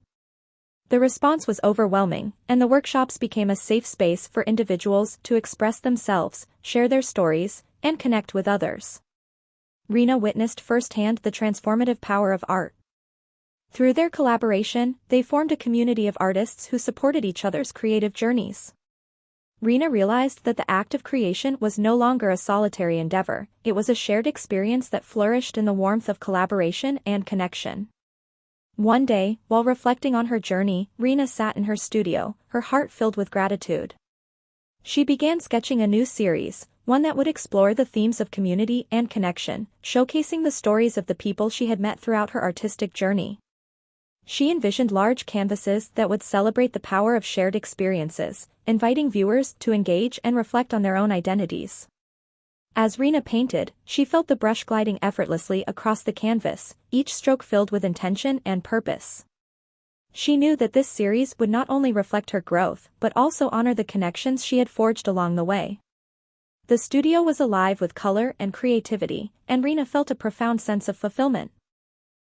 The response was overwhelming, and the workshops became a safe space for individuals to express themselves, share their stories, and connect with others. Rina witnessed firsthand the transformative power of art. Through their collaboration, they formed a community of artists who supported each other's creative journeys. Rina realized that the act of creation was no longer a solitary endeavor, it was a shared experience that flourished in the warmth of collaboration and connection. One day, while reflecting on her journey, Rina sat in her studio, her heart filled with gratitude. She began sketching a new series, one that would explore the themes of community and connection, showcasing the stories of the people she had met throughout her artistic journey. She envisioned large canvases that would celebrate the power of shared experiences, inviting viewers to engage and reflect on their own identities. As Rina painted, she felt the brush gliding effortlessly across the canvas, each stroke filled with intention and purpose. She knew that this series would not only reflect her growth but also honor the connections she had forged along the way. The studio was alive with color and creativity, and Rina felt a profound sense of fulfillment.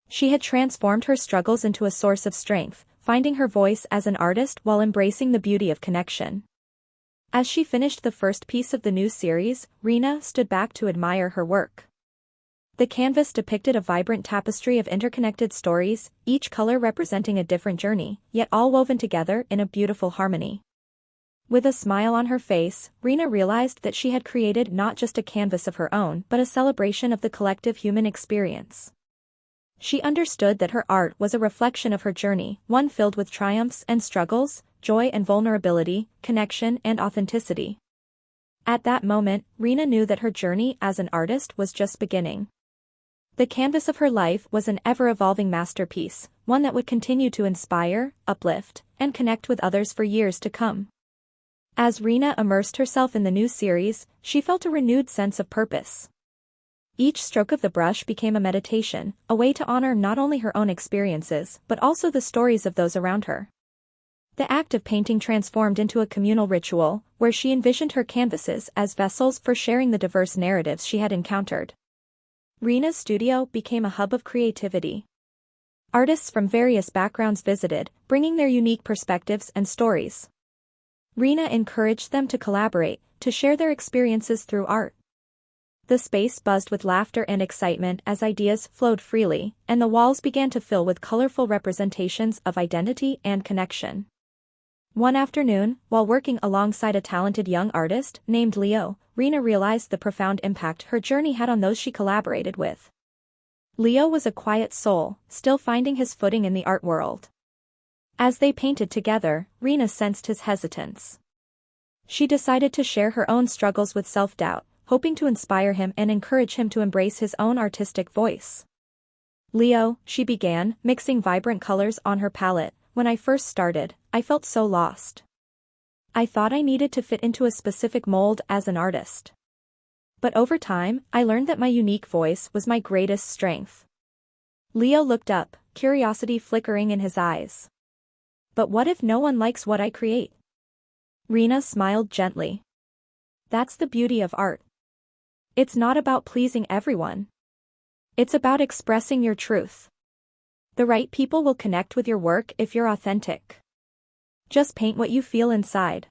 She had transformed her struggles into a source of strength, finding her voice as an artist while embracing the beauty of connection. As she finished the first piece of the new series, Rina stood back to admire her work. The canvas depicted a vibrant tapestry of interconnected stories, each color representing a different journey, yet all woven together in a beautiful harmony. With a smile on her face, Rina realized that she had created not just a canvas of her own but a celebration of the collective human experience. She understood that her art was a reflection of her journey, one filled with triumphs and struggles, joy and vulnerability, connection and authenticity. At that moment, Rina knew that her journey as an artist was just beginning. The canvas of her life was an ever-evolving masterpiece, one that would continue to inspire, uplift, and connect with others for years to come. As Rina immersed herself in the new series, she felt a renewed sense of purpose. Each stroke of the brush became a meditation, a way to honor not only her own experiences but also the stories of those around her. The act of painting transformed into a communal ritual, where she envisioned her canvases as vessels for sharing the diverse narratives she had encountered. Rina's studio became a hub of creativity. Artists from various backgrounds visited, bringing their unique perspectives and stories. Rina encouraged them to collaborate, to share their experiences through art. The space buzzed with laughter and excitement as ideas flowed freely, and the walls began to fill with colorful representations of identity and connection. One afternoon, while working alongside a talented young artist named Leo, Rina realized the profound impact her journey had on those she collaborated with. Leo was a quiet soul, still finding his footing in the art world. As they painted together, Rina sensed his hesitance. She decided to share her own struggles with self-doubt, hoping to inspire him and encourage him to embrace his own artistic voice. Leo, she began, mixing vibrant colors on her palette. When I first started, I felt so lost. I thought I needed to fit into a specific mold as an artist. But over time, I learned that my unique voice was my greatest strength. Leo looked up, curiosity flickering in his eyes. But what if no one likes what I create? Rina smiled gently. That's the beauty of art. It's not about pleasing everyone. It's about expressing your truth. The right people will connect with your work if you're authentic. Just paint what you feel inside.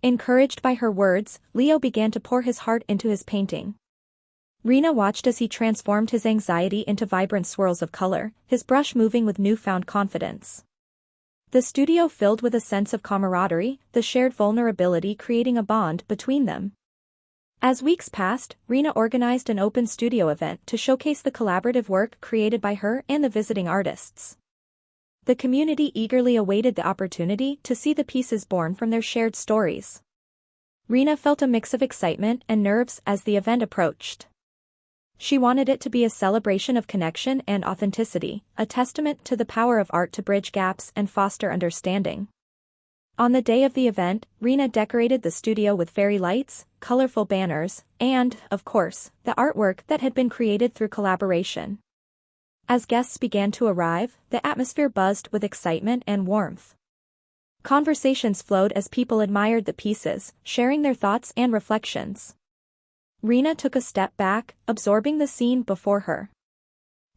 Encouraged by her words, Leo began to pour his heart into his painting. Rina watched as he transformed his anxiety into vibrant swirls of color, his brush moving with newfound confidence. The studio filled with a sense of camaraderie, the shared vulnerability creating a bond between them. As weeks passed, Rina organized an open studio event to showcase the collaborative work created by her and the visiting artists. The community eagerly awaited the opportunity to see the pieces born from their shared stories. Rina felt a mix of excitement and nerves as the event approached. She wanted it to be a celebration of connection and authenticity, a testament to the power of art to bridge gaps and foster understanding. On the day of the event, Rina decorated the studio with fairy lights, colorful banners, and, of course, the artwork that had been created through collaboration. As guests began to arrive, the atmosphere buzzed with excitement and warmth. Conversations flowed as people admired the pieces, sharing their thoughts and reflections. Rina took a step back, absorbing the scene before her.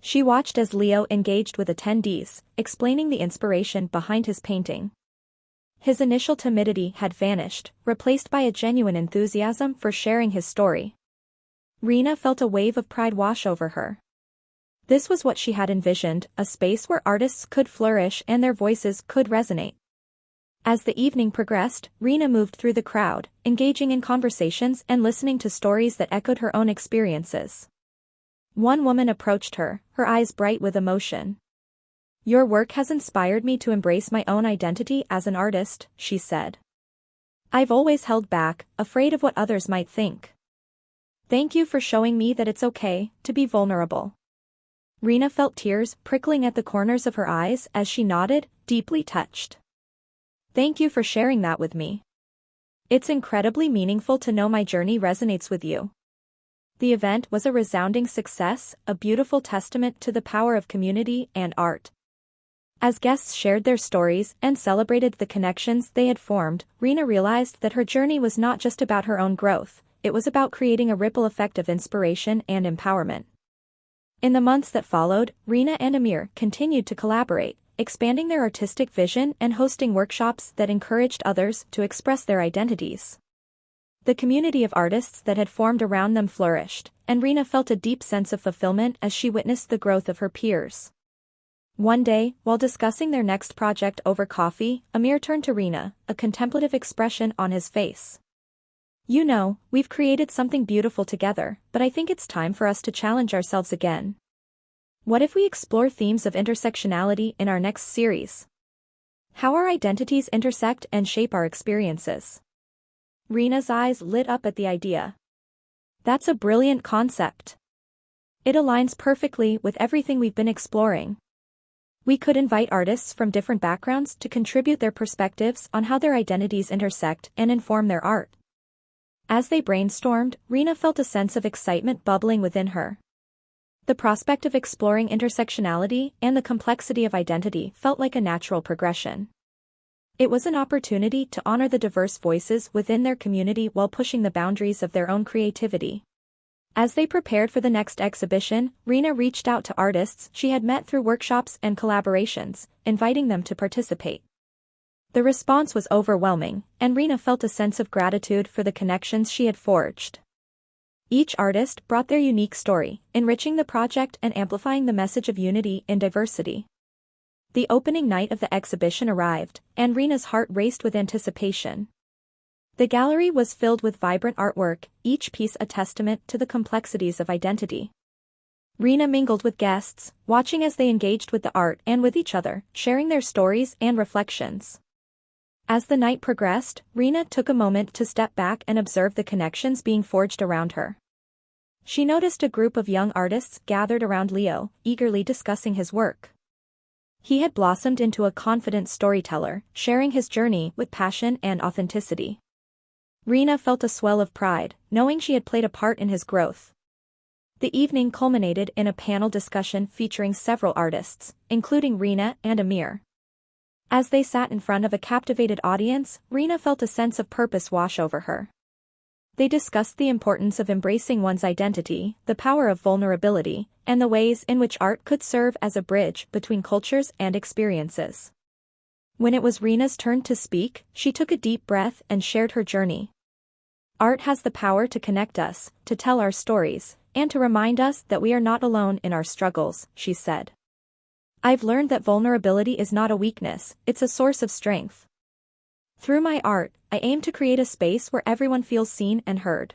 She watched as Leo engaged with attendees, explaining the inspiration behind his painting. His initial timidity had vanished, replaced by a genuine enthusiasm for sharing his story. Rina felt a wave of pride wash over her. This was what she had envisioned, a space where artists could flourish and their voices could resonate. As the evening progressed, Rina moved through the crowd, engaging in conversations and listening to stories that echoed her own experiences. One woman approached her, her eyes bright with emotion. "Your work has inspired me to embrace my own identity as an artist," she said. "I've always held back, afraid of what others might think. Thank you for showing me that it's okay to be vulnerable." Rina felt tears prickling at the corners of her eyes as she nodded, deeply touched. "Thank you for sharing that with me. It's incredibly meaningful to know my journey resonates with you." The event was a resounding success, a beautiful testament to the power of community and art. As guests shared their stories and celebrated the connections they had formed, Rina realized that her journey was not just about her own growth, it was about creating a ripple effect of inspiration and empowerment. In the months that followed, Rina and Amir continued to collaborate, expanding their artistic vision and hosting workshops that encouraged others to express their identities. The community of artists that had formed around them flourished, and Rina felt a deep sense of fulfillment as she witnessed the growth of her peers. One day, while discussing their next project over coffee, Amir turned to Rina, a contemplative expression on his face. "You know, we've created something beautiful together, but I think it's time for us to challenge ourselves again. What if we explore themes of intersectionality in our next series? How our identities intersect and shape our experiences." Rina's eyes lit up at the idea. "That's a brilliant concept. It aligns perfectly with everything we've been exploring. We could invite artists from different backgrounds to contribute their perspectives on how their identities intersect and inform their art." As they brainstormed, Rina felt a sense of excitement bubbling within her. The prospect of exploring intersectionality and the complexity of identity felt like a natural progression. It was an opportunity to honor the diverse voices within their community while pushing the boundaries of their own creativity. As they prepared for the next exhibition, Rina reached out to artists she had met through workshops and collaborations, inviting them to participate. The response was overwhelming, and Rina felt a sense of gratitude for the connections she had forged. Each artist brought their unique story, enriching the project and amplifying the message of unity in diversity. The opening night of the exhibition arrived, and Rina's heart raced with anticipation. The gallery was filled with vibrant artwork, each piece a testament to the complexities of identity. Rina mingled with guests, watching as they engaged with the art and with each other, sharing their stories and reflections. As the night progressed, Rina took a moment to step back and observe the connections being forged around her. She noticed a group of young artists gathered around Leo, eagerly discussing his work. He had blossomed into a confident storyteller, sharing his journey with passion and authenticity. Rina felt a swell of pride, knowing she had played a part in his growth. The evening culminated in a panel discussion featuring several artists, including Rina and Amir. As they sat in front of a captivated audience, Rina felt a sense of purpose wash over her. They discussed the importance of embracing one's identity, the power of vulnerability, and the ways in which art could serve as a bridge between cultures and experiences. When it was Rina's turn to speak, she took a deep breath and shared her journey. "Art has the power to connect us, to tell our stories, and to remind us that we are not alone in our struggles," she said. "I've learned that vulnerability is not a weakness, it's a source of strength. Through my art, I aim to create a space where everyone feels seen and heard."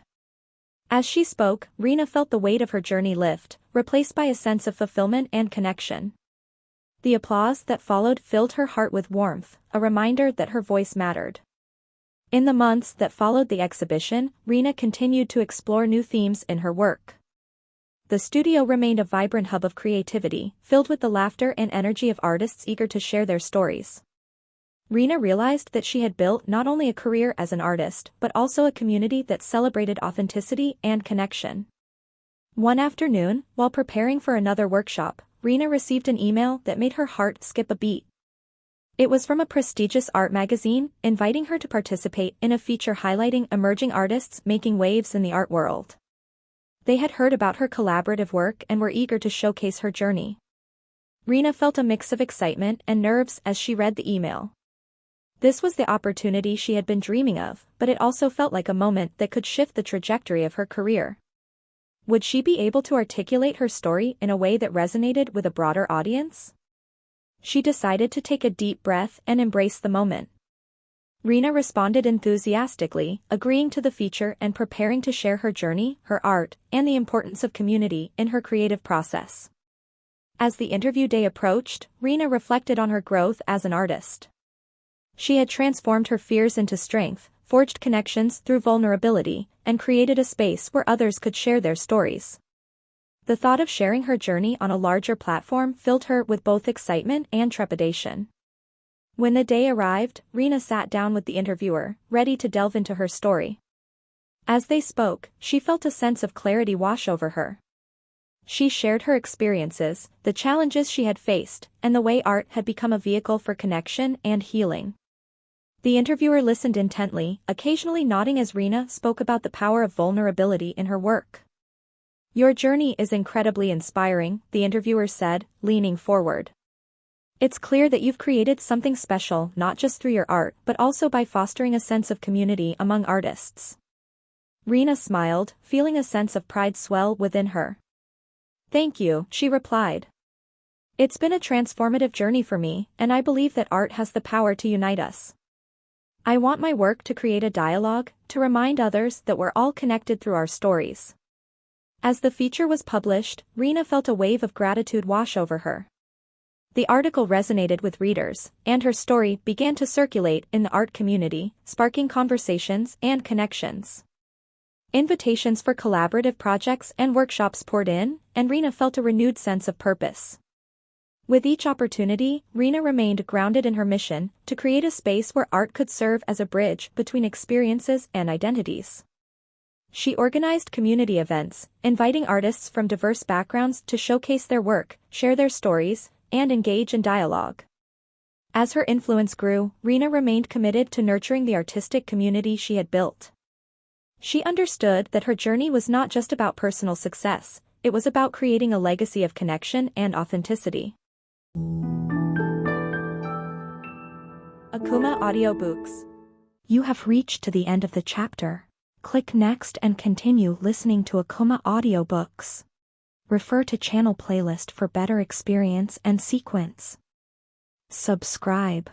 As she spoke, Rina felt the weight of her journey lift, replaced by a sense of fulfillment and connection. The applause that followed filled her heart with warmth, a reminder that her voice mattered. In the months that followed the exhibition, Rina continued to explore new themes in her work. The studio remained a vibrant hub of creativity, filled with the laughter and energy of artists eager to share their stories. Rina realized that she had built not only a career as an artist but also a community that celebrated authenticity and connection. One afternoon, while preparing for another workshop, Rina received an email that made her heart skip a beat. It was from a prestigious art magazine, inviting her to participate in a feature highlighting emerging artists making waves in the art world. They had heard about her collaborative work and were eager to showcase her journey. Rina felt a mix of excitement and nerves as she read the email. This was the opportunity she had been dreaming of, but it also felt like a moment that could shift the trajectory of her career. Would she be able to articulate her story in a way that resonated with a broader audience? She decided to take a deep breath and embrace the moment. Rina responded enthusiastically, agreeing to the feature and preparing to share her journey, her art, and the importance of community in her creative process. As the interview day approached, Rina reflected on her growth as an artist. She had transformed her fears into strength, forged connections through vulnerability, and created a space where others could share their stories. The thought of sharing her journey on a larger platform filled her with both excitement and trepidation. When the day arrived, Rina sat down with the interviewer, ready to delve into her story. As they spoke, she felt a sense of clarity wash over her. She shared her experiences, the challenges she had faced, and the way art had become a vehicle for connection and healing. The interviewer listened intently, occasionally nodding as Rina spoke about the power of vulnerability in her work. "Your journey is incredibly inspiring," the interviewer said, leaning forward. "It's clear that you've created something special not just through your art but also by fostering a sense of community among artists." Rina smiled, feeling a sense of pride swell within her. "Thank you," she replied. "It's been a transformative journey for me, and I believe that art has the power to unite us. I want my work to create a dialogue, to remind others that we're all connected through our stories." As the feature was published, Rina felt a wave of gratitude wash over her. The article resonated with readers, and her story began to circulate in the art community, sparking conversations and connections. Invitations for collaborative projects and workshops poured in, and Rina felt a renewed sense of purpose. With each opportunity, Rina remained grounded in her mission to create a space where art could serve as a bridge between experiences and identities. She organized community events, inviting artists from diverse backgrounds to showcase their work, share their stories, and engage in dialogue. As her influence grew, Rina remained committed to nurturing the artistic community she had built. She understood that her journey was not just about personal success, it was about creating a legacy of connection and authenticity. Akumah Audiobooks. You have reached to the end of the chapter. Click next and continue listening to Akumah Audiobooks. Refer to channel playlist for better experience and sequence. Subscribe.